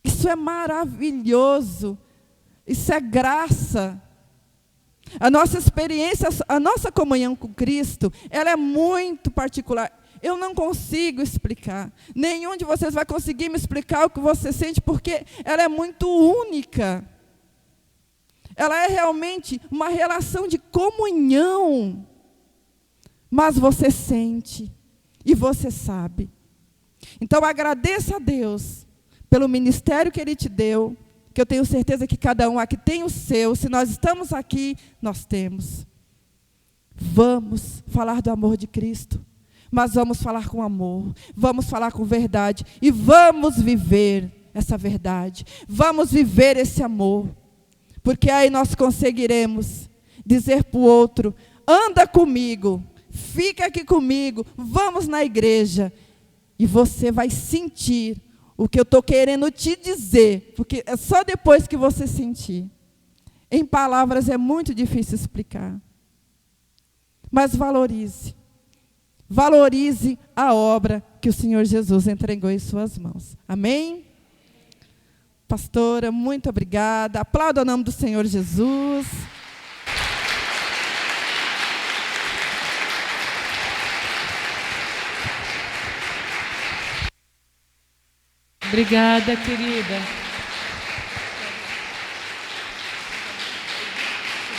Isso é maravilhoso. Isso é graça. A nossa experiência, a nossa comunhão com Cristo, ela é muito particular. Eu não consigo explicar. Nenhum de vocês vai conseguir me explicar o que você sente, porque ela é muito única. Ela é realmente uma relação de comunhão. Mas você sente e você sabe. Então agradeça a Deus pelo ministério que Ele te deu, que eu tenho certeza que cada um aqui tem o seu. Se nós estamos aqui, nós temos. Vamos falar do amor de Cristo, mas vamos falar com amor, vamos falar com verdade e vamos viver essa verdade. Vamos viver esse amor, porque aí nós conseguiremos dizer para o outro, anda comigo, fica aqui comigo, vamos na igreja. E você vai sentir o que eu estou querendo te dizer, porque é só depois que você sentir. Em palavras é muito difícil explicar. Mas valorize. Valorize a obra que o Senhor Jesus entregou em suas mãos. Amém? Pastora, muito obrigada. Aplauda o nome do Senhor Jesus. Obrigada, querida.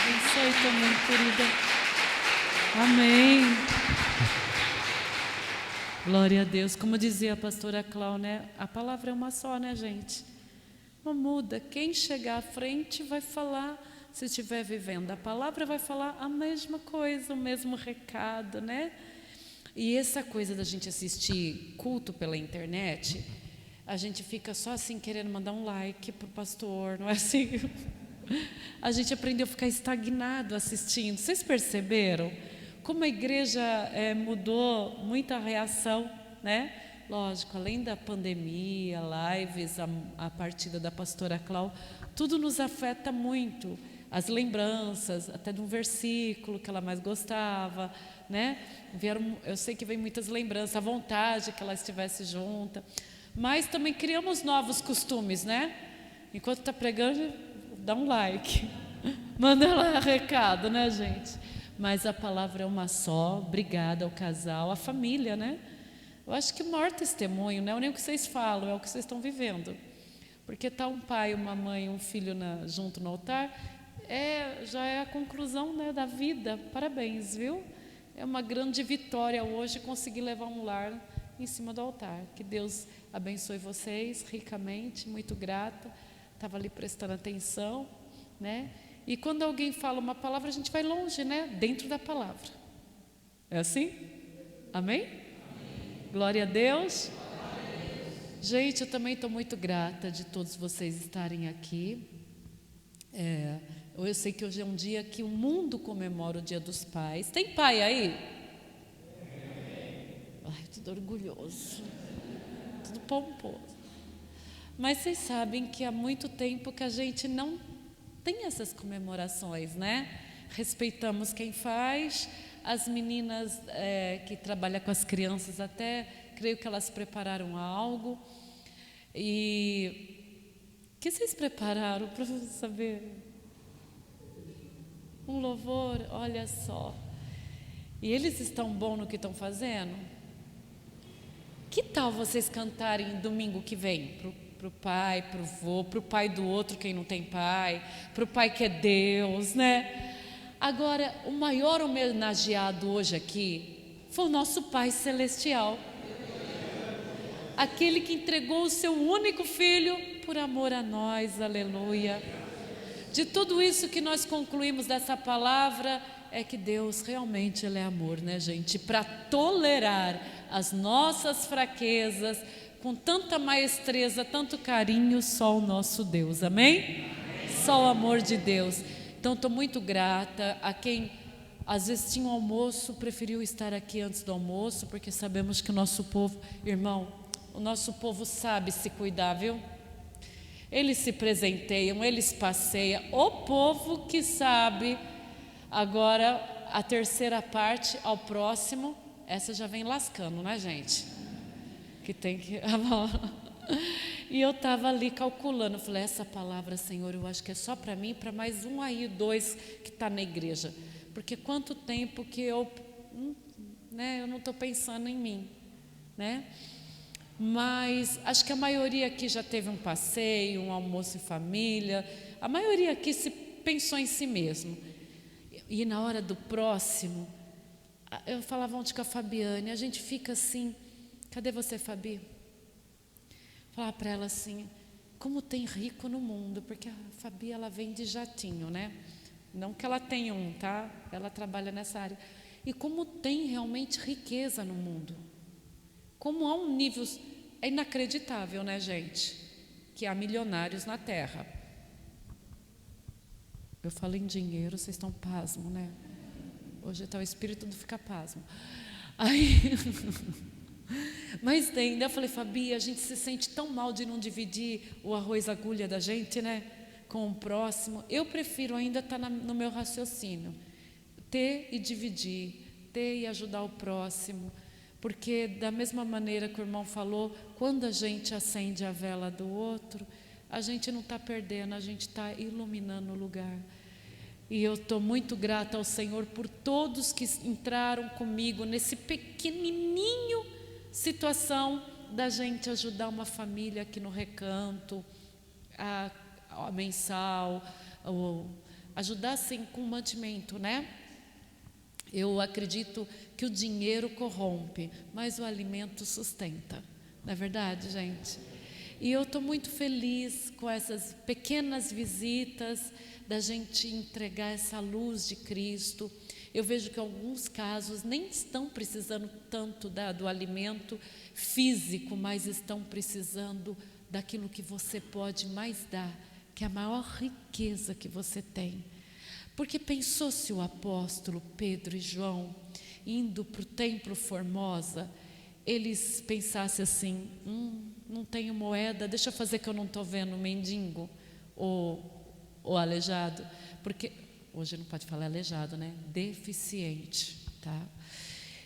Abençoe também, querida. Amém. Glória a Deus. Como dizia a pastora Cláudia, né? A palavra é uma só, né, gente? Não muda. Quem chegar à frente vai falar, se estiver vivendo a palavra, vai falar a mesma coisa, o mesmo recado, né? E essa coisa da gente assistir culto pela internet, a gente fica só assim querendo mandar um like para o pastor, não é assim? A gente aprendeu a ficar estagnado assistindo. Vocês perceberam como a igreja mudou muita reação, né? Lógico, além da pandemia, lives, a partida da pastora Cláudia, tudo nos afeta muito. As lembranças, até de um versículo que ela mais gostava, né? Eu sei que vem muitas lembranças, a vontade que ela estivesse junta. Mas também criamos novos costumes, né? Enquanto está pregando, dá um like. Manda lá recado, né, gente? Mas a palavra é uma só. Obrigada ao casal, à família, né? Eu acho que o maior testemunho não é nem o que vocês falam, é o que vocês estão vivendo. Porque tá um pai, uma mãe, um filho junto no altar, já é a conclusão, né, da vida. Parabéns, viu? É uma grande vitória hoje conseguir levar um lar em cima do altar. Que Deus abençoe vocês ricamente, muito grata. Estava ali prestando atenção, né? E quando alguém fala uma palavra, a gente vai longe, né? Dentro da palavra. É assim? Amém? Amém. Glória a Deus. Gente, eu também estou muito grata de todos vocês estarem aqui. Eu sei que hoje é um dia que o mundo comemora o Dia dos Pais. Tem pai aí? Ai, tudo orgulhoso, tudo pomposo. Mas vocês sabem que há muito tempo que a gente não tem essas comemorações, né? Respeitamos quem faz. As meninas que trabalham com as crianças, até creio que elas prepararam algo. E o que vocês prepararam para saber? Um louvor, olha só. E eles estão bons no que estão fazendo? Que tal vocês cantarem domingo que vem? Para o pai, para o vô, para o pai do outro, quem não tem pai, para o pai que é Deus, né? Agora, o maior homenageado hoje aqui foi o nosso Pai Celestial. Aquele que entregou o seu único filho por amor a nós, aleluia. De tudo isso que nós concluímos dessa palavra, é que Deus realmente Ele é amor, né, gente? Para tolerar as nossas fraquezas, com tanta maestreza, tanto carinho, só o nosso Deus, amém? Só o amor de Deus. Então, estou muito grata a quem às vezes tinha um almoço, preferiu estar aqui antes do almoço, porque sabemos que o nosso povo, irmão, o nosso povo sabe se cuidar, viu? Eles se presenteiam, eles passeiam, o povo que sabe. Agora, a terceira parte, ao próximo, essa já vem lascando, né, gente? Que tem que... E eu estava ali calculando, falei, essa palavra, Senhor, eu acho que é só para mim, para mais um aí, dois que está na igreja. Porque quanto tempo que eu não estou pensando em mim, né? Mas acho que a maioria aqui já teve um passeio, um almoço em família. A maioria aqui se pensou em si mesmo. E na hora do próximo, eu falava ontem com a Fabiane, a gente fica assim, cadê você, Fabi? Falar para ela assim, como tem rico no mundo, porque a Fabi, ela vem de jatinho, né? Não que ela tenha um, tá? Ela trabalha nessa área. E como tem realmente riqueza no mundo. Como há um nível, é inacreditável, né, gente? Que há milionários na Terra. Eu falo em dinheiro, vocês estão pasmo, né? Hoje está o espírito do ficar pasmo. Aí... Mas tem, eu falei, Fabi, a gente se sente tão mal de não dividir o arroz agulha da gente, né? Com o próximo. Eu prefiro ainda estar no meu raciocínio. Ter e dividir, ter e ajudar o próximo. Porque da mesma maneira que o irmão falou, quando a gente acende a vela do outro, a gente não está perdendo, a gente está iluminando o lugar. E eu estou muito grata ao Senhor por todos que entraram comigo nesse pequenininho situação da gente ajudar uma família aqui no Recanto, a mensal, ajudar assim com mantimento, né? Eu acredito que o dinheiro corrompe, mas o alimento sustenta, não é verdade, gente? E eu estou muito feliz com essas pequenas visitas, da gente entregar essa luz de Cristo. Eu vejo que em alguns casos nem estão precisando tanto do alimento físico, mas estão precisando daquilo que você pode mais dar, que é a maior riqueza que você tem. Porque pensou se o apóstolo Pedro e João, indo para o templo Formosa, eles pensassem assim, não tenho moeda, deixa eu fazer que eu não estou vendo mendigo ou aleijado, porque hoje não pode falar aleijado, né? Deficiente, tá?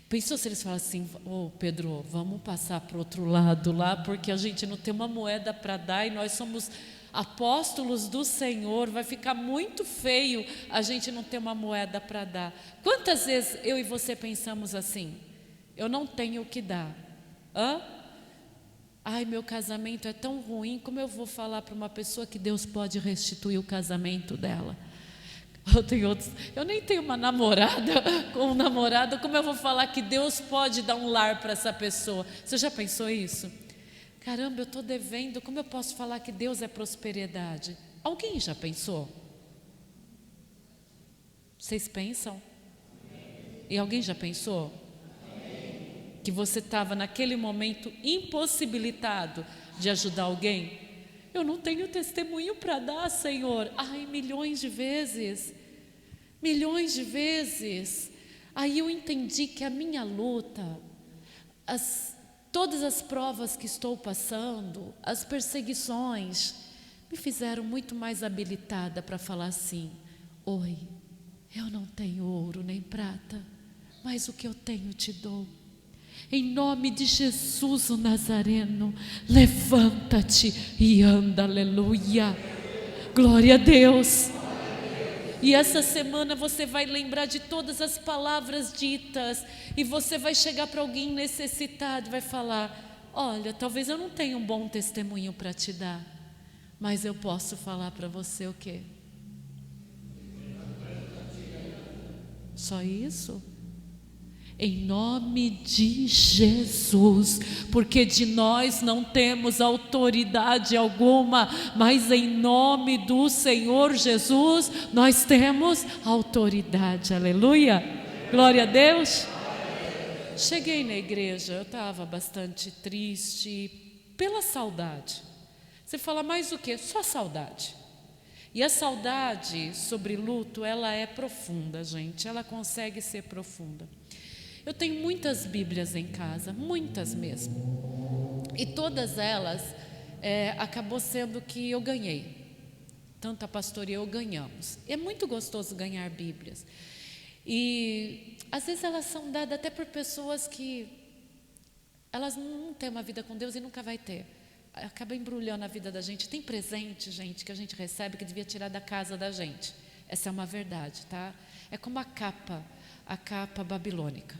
Pensou se eles falassem assim, Pedro, vamos passar para o outro lado lá, porque a gente não tem uma moeda para dar e nós somos apóstolos do Senhor, vai ficar muito feio a gente não ter uma moeda para dar. Quantas vezes eu e você pensamos assim, eu não tenho o que dar, ai, meu casamento é tão ruim, como eu vou falar para uma pessoa que Deus pode restituir o casamento dela? Eu nem tenho uma namorada com um namorado, como eu vou falar que Deus pode dar um lar para essa pessoa? Você já pensou isso? Caramba, eu estou devendo, como eu posso falar que Deus é prosperidade? Alguém já pensou? Vocês pensam? E alguém já pensou? Que você estava naquele momento impossibilitado de ajudar alguém? Eu não tenho testemunho para dar, Senhor. Ai, milhões de vezes. Aí eu entendi que a minha luta, todas as provas que estou passando, as perseguições, me fizeram muito mais habilitada para falar assim, oi, eu não tenho ouro nem prata, mas o que eu tenho te dou. Em nome de Jesus o Nazareno, levanta-te e anda, aleluia. Glória a Deus. E essa semana você vai lembrar de todas as palavras ditas, e você vai chegar para alguém necessitado e vai falar, olha, talvez eu não tenha um bom testemunho para te dar, mas eu posso falar para você o quê? Só isso? Em nome de Jesus, porque de nós não temos autoridade alguma, mas em nome do Senhor Jesus, nós temos autoridade, aleluia, glória a Deus. Cheguei na igreja, eu estava bastante triste, pela saudade. Você fala mais o quê? Só saudade. E a saudade sobre luto, ela é profunda, gente, ela consegue ser profunda. Eu tenho muitas Bíblias em casa, muitas mesmo. E todas elas acabou sendo que eu ganhei. Tanto a pastora e eu ganhamos. É muito gostoso ganhar Bíblias. E às vezes elas são dadas até por pessoas que elas não têm uma vida com Deus e nunca vai ter. Acaba embrulhando a vida da gente. Tem presente, gente, que a gente recebe que devia tirar da casa da gente. Essa é uma verdade, tá? É como a capa babilônica.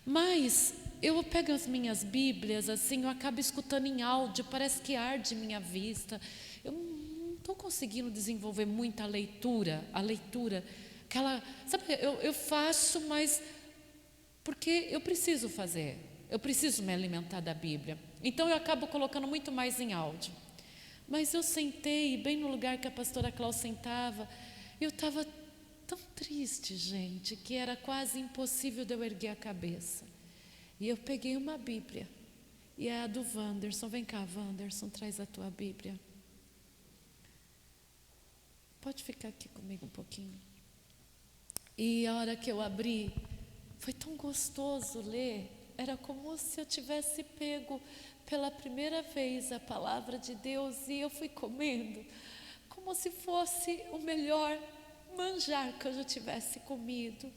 Mas eu pego as minhas Bíblias, assim, eu acabo escutando em áudio, parece que arde minha vista. Eu não estou conseguindo desenvolver muita leitura, aquela, sabe, eu faço, mas porque eu preciso fazer, eu preciso me alimentar da Bíblia. Então eu acabo colocando muito mais em áudio. Mas eu sentei bem no lugar que a pastora Cláudia sentava, eu estava tão triste, gente, que era quase impossível de eu erguer a cabeça. E eu peguei uma Bíblia, e é a do Wanderson. Vem cá, Wanderson, traz a tua Bíblia. Pode ficar aqui comigo um pouquinho. E a hora que eu abri, foi tão gostoso ler. Era como se eu tivesse pego pela primeira vez a palavra de Deus, e eu fui comendo, como se fosse o melhor manjar que eu já tivesse comido.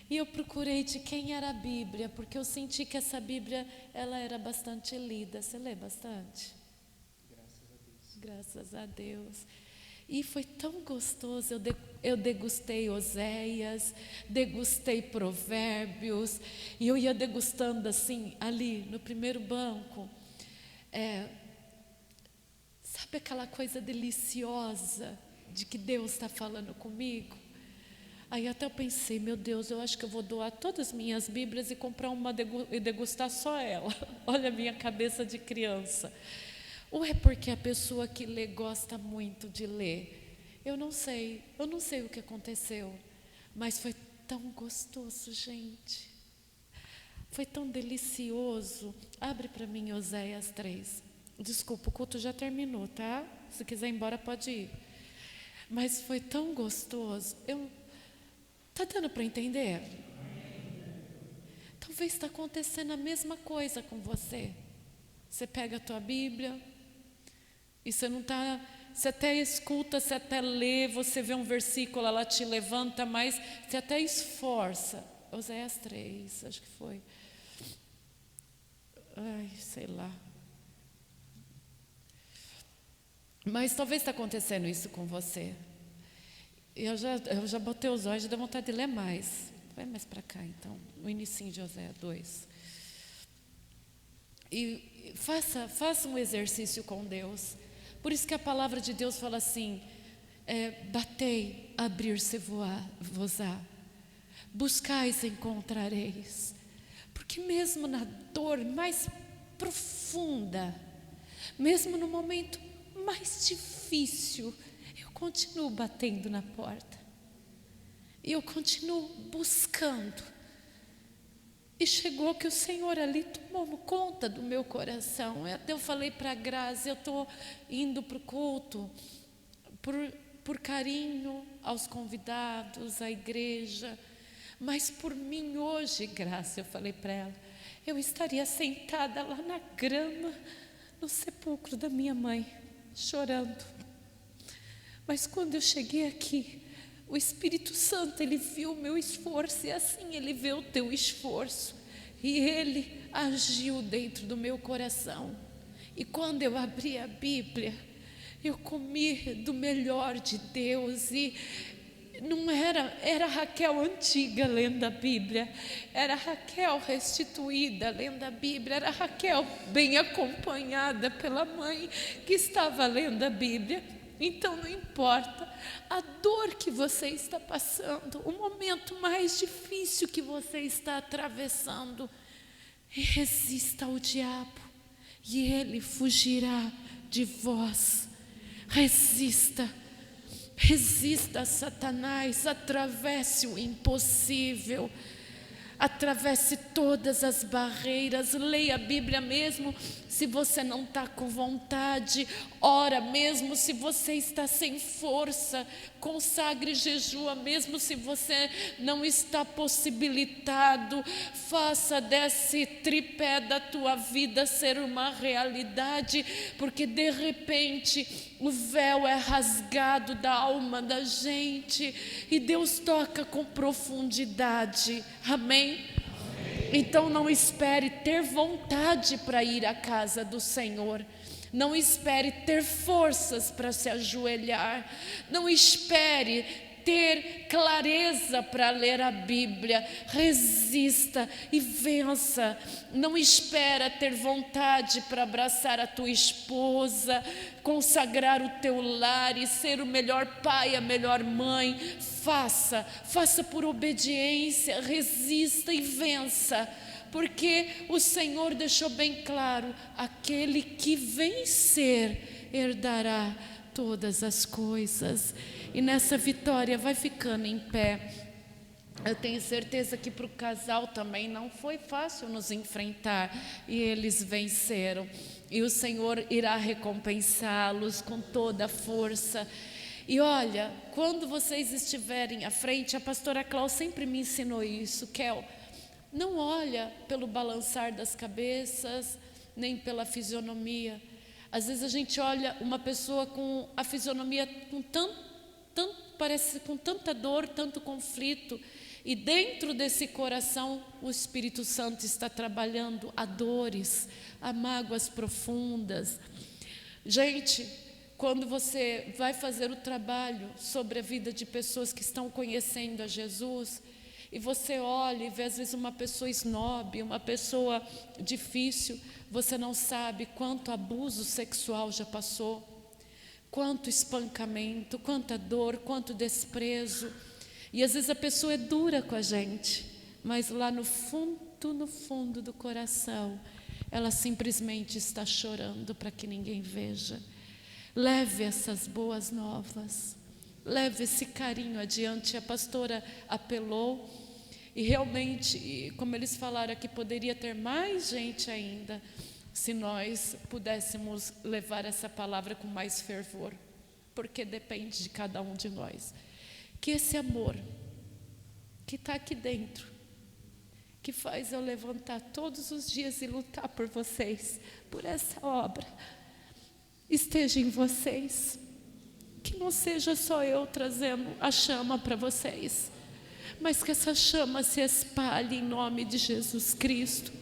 E eu procurei de quem era a Bíblia, porque eu senti que essa Bíblia, ela era bastante lida. Você lê bastante? Graças a Deus. E foi tão gostoso. Eu degustei Oséias, degustei Provérbios, e eu ia degustando assim, ali no primeiro banco. Sabe aquela coisa deliciosa de que Deus está falando comigo? Aí até eu pensei, meu Deus, eu acho que eu vou doar todas as minhas Bíblias e comprar uma e degustar só ela. Olha a minha cabeça de criança. Ou é porque a pessoa que lê gosta muito de ler? Eu não sei o que aconteceu, mas foi tão gostoso, gente. Foi tão delicioso. Abre para mim Oséias 3. Desculpa, o culto já terminou, tá? Se quiser ir embora, pode ir. Mas foi tão gostoso. Tá dando para entender? Talvez está acontecendo a mesma coisa com você. Você pega a tua Bíblia e você não está, você até escuta, você até lê, você vê um versículo, ela te levanta, mas você até esforça. Oséias 3, acho que foi. Ai, sei lá. Mas talvez está acontecendo isso com você. Eu já botei os olhos, já dá vontade de ler mais. Vai mais para cá, então. O inicinho de Oséias 2. E faça um exercício com Deus. Por isso que a palavra de Deus fala assim: batei, abrir-se-vos-á. Buscais, encontrareis. Porque mesmo na dor mais profunda, mesmo no momento mais difícil, eu continuo batendo na porta. E eu continuo buscando. E chegou que o Senhor ali tomou conta do meu coração. Eu falei para a Grazi, eu estou indo para o culto por carinho aos convidados, à igreja. Mas por mim hoje, Grazi, eu falei para ela, eu estaria sentada lá na grama, no sepulcro da minha mãe, chorando. Mas quando eu cheguei aqui, o Espírito Santo, Ele viu o meu esforço, e assim Ele vê o teu esforço, e Ele agiu dentro do meu coração. E quando eu abri a Bíblia, eu comi do melhor de Deus, e não era Raquel antiga lendo a Bíblia, era Raquel restituída lendo a Bíblia, era Raquel bem acompanhada pela mãe que estava lendo a Bíblia. Então não importa a dor que você está passando, o momento mais difícil que você está atravessando, resista ao diabo e ele fugirá de vós. Resista a Satanás, atravesse o impossível, atravesse todas as barreiras, leia a Bíblia mesmo se você não está com vontade, ora mesmo se você está sem força, consagre jejua mesmo se você não está possibilitado, faça desse tripé da tua vida ser uma realidade, porque de repente o véu é rasgado da alma da gente e Deus toca com profundidade, amém? Então não espere ter vontade para ir à casa do Senhor, não espere ter forças para se ajoelhar, não espere ter clareza para ler a Bíblia, resista e vença. Não espera ter vontade para abraçar a tua esposa, consagrar o teu lar e ser o melhor pai, a melhor mãe. Faça por obediência, resista e vença, porque o Senhor deixou bem claro: aquele que vencer herdará todas as coisas. E nessa vitória vai ficando em pé. Eu tenho certeza que para o casal também não foi fácil nos enfrentar, e eles venceram, e o Senhor irá recompensá-los com toda a força. E olha, quando vocês estiverem à frente, a pastora Cláudia sempre me ensinou isso, Kel, não olha pelo balançar das cabeças, nem pela fisionomia. Às vezes a gente olha uma pessoa com a fisionomia com parece com tanta dor, tanto conflito, e dentro desse coração o Espírito Santo está trabalhando a dores, a mágoas profundas. Gente, quando você vai fazer o trabalho sobre a vida de pessoas que estão conhecendo a Jesus, e você olha e vê às vezes uma pessoa snob, uma pessoa difícil, você não sabe quanto abuso sexual já passou, quanto espancamento, quanta dor, quanto desprezo. E às vezes a pessoa é dura com a gente, mas lá no fundo do coração, ela simplesmente está chorando para que ninguém veja. Leve essas boas novas, leve esse carinho adiante. A pastora apelou, e realmente, como eles falaram aqui, poderia ter mais gente ainda, se nós pudéssemos levar essa palavra com mais fervor, porque depende de cada um de nós. Que esse amor que está aqui dentro, que faz eu levantar todos os dias e lutar por vocês, por essa obra, esteja em vocês. Que não seja só eu trazendo a chama para vocês, mas que essa chama se espalhe em nome de Jesus Cristo.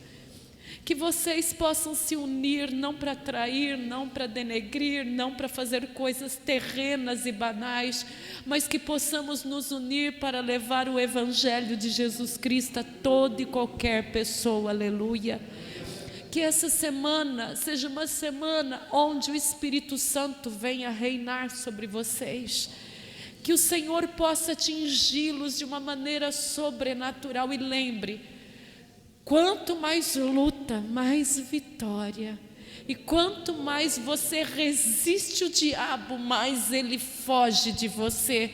Que vocês possam se unir, não para trair, não para denegrir, não para fazer coisas terrenas e banais, mas que possamos nos unir para levar o Evangelho de Jesus Cristo a toda e qualquer pessoa, aleluia. Que essa semana seja uma semana onde o Espírito Santo venha reinar sobre vocês, que o Senhor possa atingi-los de uma maneira sobrenatural. E lembre, quanto mais luta, mais vitória. E quanto mais você resiste o diabo, mais ele foge de você.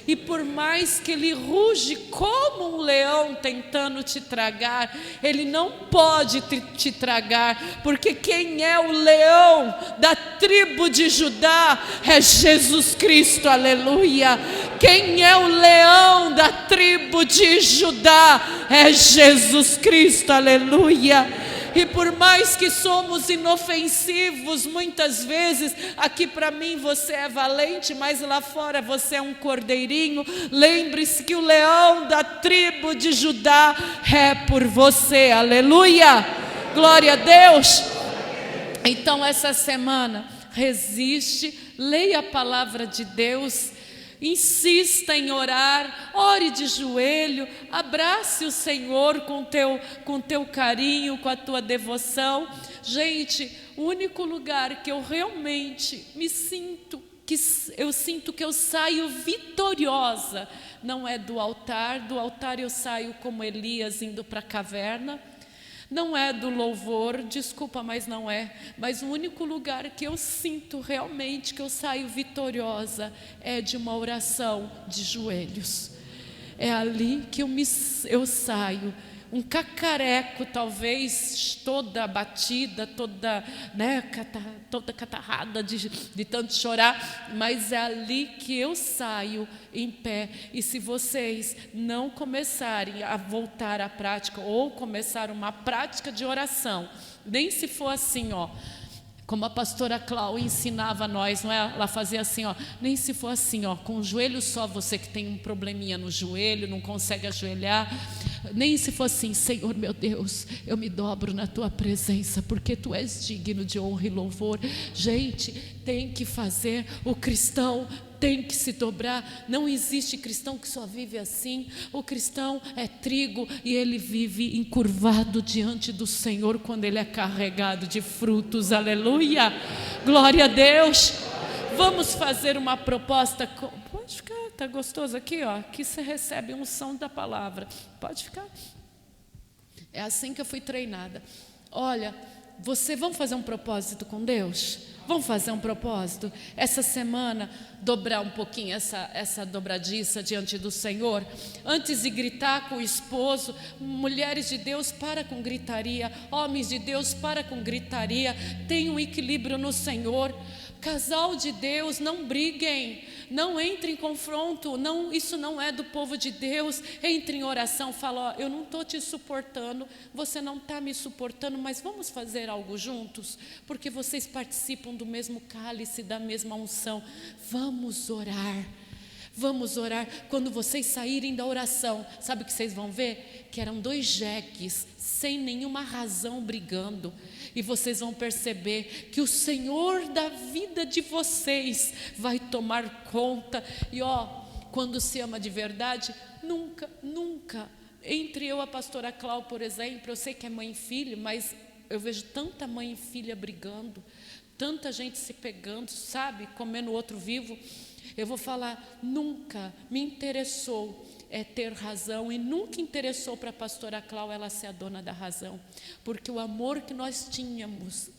E por mais que ele ruge como um leão tentando te tragar, ele não pode te tragar, porque quem é o leão da tribo de Judá é Jesus Cristo, aleluia. Quem é o leão da tribo de Judá é Jesus Cristo, aleluia. E por mais que somos inofensivos, muitas vezes, aqui para mim você é valente, mas lá fora você é um cordeirinho. Lembre-se que o leão da tribo de Judá é por você, aleluia, glória a Deus. Então essa semana, resiste, leia a palavra de Deus insista em orar, ore de joelho, abrace o Senhor com teu carinho, com a tua devoção. Gente, o único lugar que eu realmente sinto que eu saio vitoriosa, não é do altar eu saio como Elias indo para a caverna, não é do louvor, desculpa, mas não é, mas o único lugar que eu sinto realmente que eu saio vitoriosa é de uma oração de joelhos. É ali que eu saio, um cacareco talvez, toda abatida, toda, né, toda catarrada de tanto chorar, mas é ali que eu saio em pé. E se vocês não começarem a voltar à prática, ou começar uma prática de oração, nem se for assim, ó, como a pastora Cláudia ensinava a nós, não é? Ela fazia assim, ó, nem se for assim, ó, com o joelho só, você que tem um probleminha no joelho, não consegue ajoelhar, nem se for assim, Senhor meu Deus, eu me dobro na tua presença, porque tu és digno de honra e louvor. Gente, tem que fazer, o cristão tem que se dobrar. Não existe cristão que só vive assim. O cristão é trigo e ele vive encurvado diante do Senhor quando ele é carregado de frutos. Aleluia, glória a Deus. Vamos fazer uma proposta. Pode ficar, tá gostoso aqui, ó. Aqui você recebe unção da palavra. Pode ficar. É assim que eu fui treinada. Olha, vamos fazer um propósito com Deus? Vamos fazer um propósito? Essa semana, dobrar um pouquinho essa dobradiça diante do Senhor. Antes de gritar com o esposo, mulheres de Deus, para com gritaria. Homens de Deus, para com gritaria. Tenham um equilíbrio no Senhor. Casal de Deus, não briguem, não entrem em confronto, isso não é do povo de Deus. Entre em oração, fala, ó, eu não estou te suportando, você não está me suportando, mas vamos fazer algo juntos, porque vocês participam do mesmo cálice, da mesma unção. Vamos orar. Vamos orar. Quando vocês saírem da oração, sabe o que vocês vão ver? Que eram 2 jeques, sem nenhuma razão, brigando. E vocês vão perceber que o Senhor da vida de vocês vai tomar conta. E ó, quando se ama de verdade, nunca. Entre eu e a pastora Cláudia, por exemplo, eu sei que é mãe e filho, mas eu vejo tanta mãe e filha brigando, tanta gente se pegando, sabe, comendo o outro vivo. Eu vou falar, nunca me interessou ter razão, e nunca interessou para a pastora Cláudia ela ser a dona da razão, porque o amor que nós tínhamos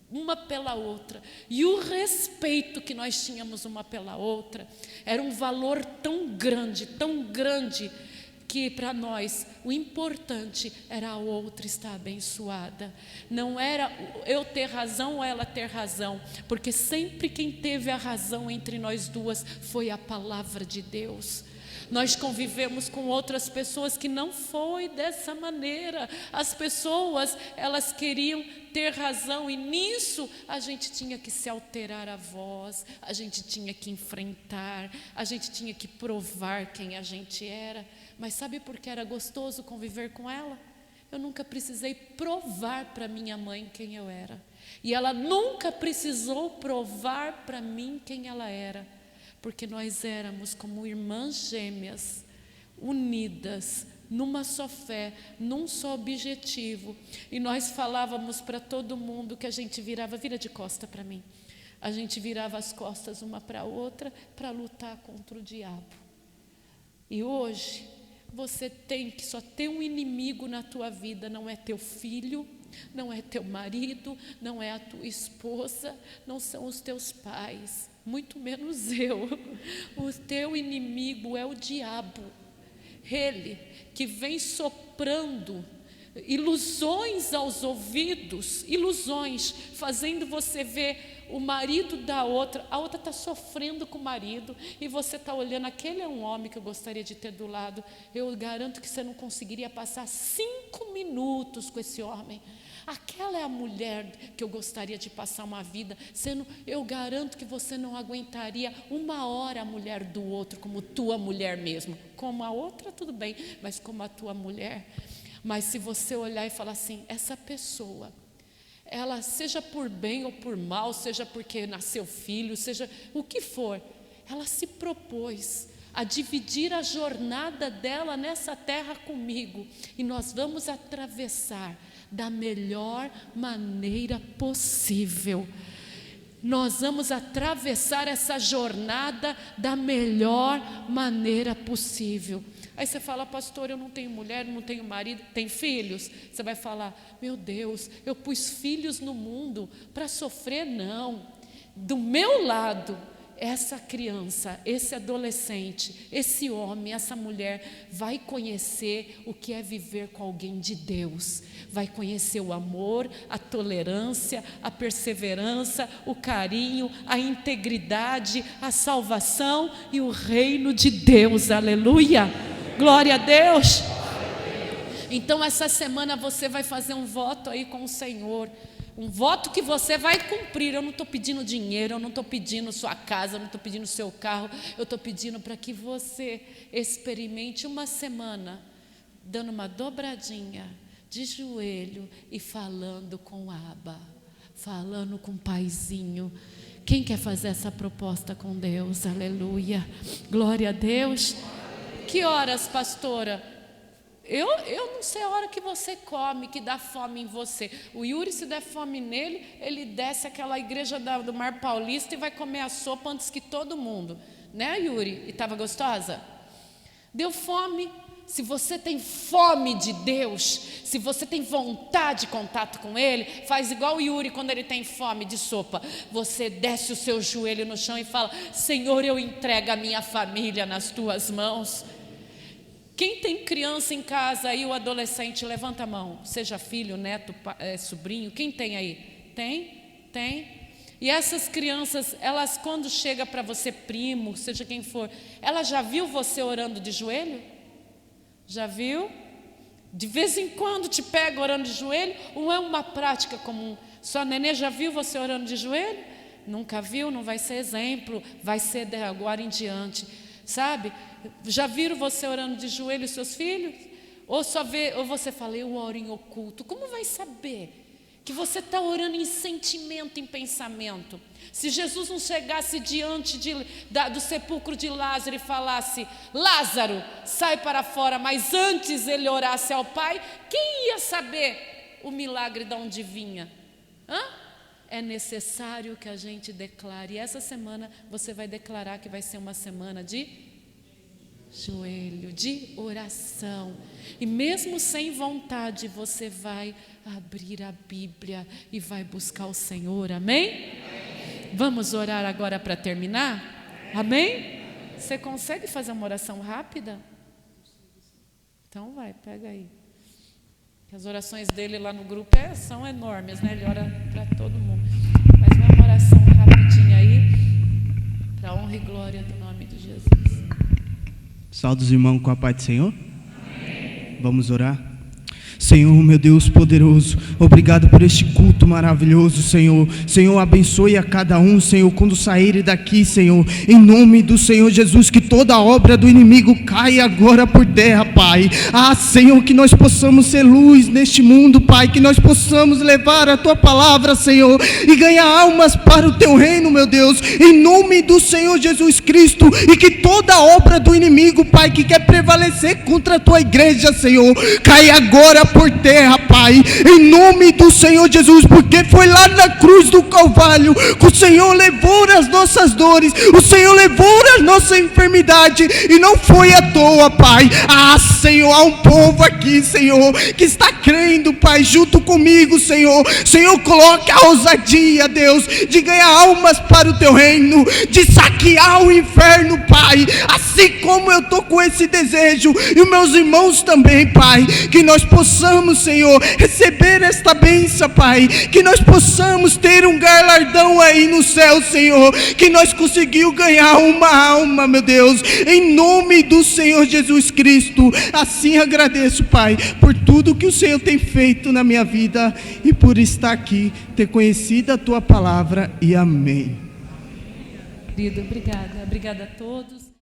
uma pela outra e o respeito que nós tínhamos uma pela outra era um valor tão grande, que para nós o importante era a outra estar abençoada. Não era eu ter razão ou ela ter razão, porque sempre quem teve a razão entre nós duas foi a palavra de Deus. Nós convivemos com outras pessoas que não foi dessa maneira. As pessoas, elas queriam ter razão, e nisso a gente tinha que se alterar a voz, a gente tinha que enfrentar, a gente tinha que provar quem a gente era. Mas sabe por que era gostoso conviver com ela? Eu nunca precisei provar para minha mãe quem eu era, e ela nunca precisou provar para mim quem ela era, porque nós éramos como irmãs gêmeas, unidas, numa só fé, num só objetivo. E nós falávamos para todo mundo que a gente vira de costa para mim. A gente virava as costas uma para a outra para lutar contra o diabo. E hoje, você tem que só ter um inimigo na tua vida, não é teu filho, não é teu marido, não é a tua esposa, não são os teus pais, muito menos eu. O teu inimigo é o diabo. Ele que vem soprando ilusões aos ouvidos, ilusões, fazendo você ver o marido da outra, a outra está sofrendo com o marido, e você está olhando, aquele é um homem que eu gostaria de ter do lado. Eu garanto que você não conseguiria passar 5 minutos com esse homem. Aquela é a mulher que eu gostaria de passar uma vida. Eu garanto que você não aguentaria 1 hora a mulher do outro como tua mulher mesmo. Como a outra, tudo bem, mas como a tua mulher. Mas se você olhar e falar assim, essa pessoa, ela seja por bem ou por mal, seja porque nasceu filho, seja o que for, ela se propôs a dividir a jornada dela nessa terra comigo. E nós vamos atravessar da melhor maneira possível. Nós vamos atravessar essa jornada da melhor maneira possível. Aí você fala, pastor, eu não tenho mulher, não tenho marido, tem filhos? Você vai falar, meu Deus, eu pus filhos no mundo para sofrer? Não. Do meu lado, essa criança, esse adolescente, esse homem, essa mulher vai conhecer o que é viver com alguém de Deus. Vai conhecer o amor, a tolerância, a perseverança, o carinho, a integridade, a salvação e o reino de Deus. Aleluia! Glória a Deus! Então essa semana você vai fazer um voto aí com o Senhor. Um voto que você vai cumprir. Eu não estou pedindo dinheiro, eu não estou pedindo sua casa, eu não estou pedindo seu carro. Eu estou pedindo para que você experimente uma semana dando uma dobradinha de joelho e falando com o Abba, falando com o Paizinho. Quem quer fazer essa proposta com Deus? Aleluia, glória a Deus. Que horas, pastora? Eu não sei a hora que você come, que dá fome em você. O Yuri, se der fome nele, ele desce aquela igreja do Mar Paulista e vai comer a sopa antes que todo mundo. Né, Yuri? E estava gostosa? Deu fome? Se você tem fome de Deus, se você tem vontade de contato com Ele, faz igual o Yuri quando ele tem fome de sopa. Você desce o seu joelho no chão e fala, Senhor, eu entrego a minha família nas Tuas mãos. Quem tem criança em casa aí, o adolescente, levanta a mão. Seja filho, neto, sobrinho, quem tem aí? Tem. E essas crianças, elas quando chega para você, primo, seja quem for, ela já viu você orando de joelho? Já viu? De vez em quando te pega orando de joelho, ou é uma prática comum? Sua nenê já viu você orando de joelho? Nunca viu? Não vai ser exemplo, vai ser de agora em diante. Sabe? Já viram você orando de joelho, seus filhos? Ou você fala, eu oro em oculto. Como vai saber que você está orando em sentimento, em pensamento? Se Jesus não chegasse diante do sepulcro de Lázaro e falasse, Lázaro, sai para fora, mas antes ele orasse ao Pai, quem ia saber o milagre de onde vinha? É necessário que a gente declare. E essa semana você vai declarar que vai ser uma semana de joelho, de oração. E mesmo sem vontade, você vai abrir a Bíblia e vai buscar o Senhor. Amém? Vamos orar agora para terminar? Amém? Você consegue fazer uma oração rápida? Então vai, pega aí. As orações dele lá no grupo são enormes, né? Ele ora para todo mundo. Mas vai uma oração rapidinha aí, para a honra e glória do nome de Jesus. Saúde os irmãos com a paz do Senhor. Amém. Vamos orar. Senhor, meu Deus poderoso, obrigado por este culto maravilhoso, Senhor. Senhor, abençoe a cada um, Senhor, quando saírem daqui, Senhor, em nome do Senhor Jesus, que toda obra do inimigo caia agora por terra, Pai. Senhor, que nós possamos ser luz neste mundo, Pai, que nós possamos levar a Tua palavra, Senhor, e ganhar almas para o Teu reino, meu Deus, em nome do Senhor Jesus Cristo, e que toda obra do inimigo, Pai, que quer prevalecer contra a Tua igreja, Senhor, caia agora por terra, Pai, em nome do Senhor Jesus, porque foi lá na cruz do Calvário que o Senhor levou as nossas dores, o Senhor levou a nossa enfermidade, e não foi à toa, Pai. Senhor, há um povo aqui, Senhor, que está crendo, Pai, junto comigo, Senhor. Senhor, coloque a ousadia, Deus, de ganhar almas para o Teu reino, de saquear o inferno, Pai, assim como eu estou com esse desejo, e os meus irmãos também, Pai, que nós possamos, Senhor, receber esta bênção, Pai, que nós possamos ter um galardão aí no céu, Senhor, que nós conseguimos ganhar uma alma, meu Deus, em nome do Senhor Jesus Cristo. Assim agradeço, Pai, por tudo que o Senhor tem feito na minha vida e por estar aqui, ter conhecido a Tua palavra, e amém. Querido, obrigada a todos.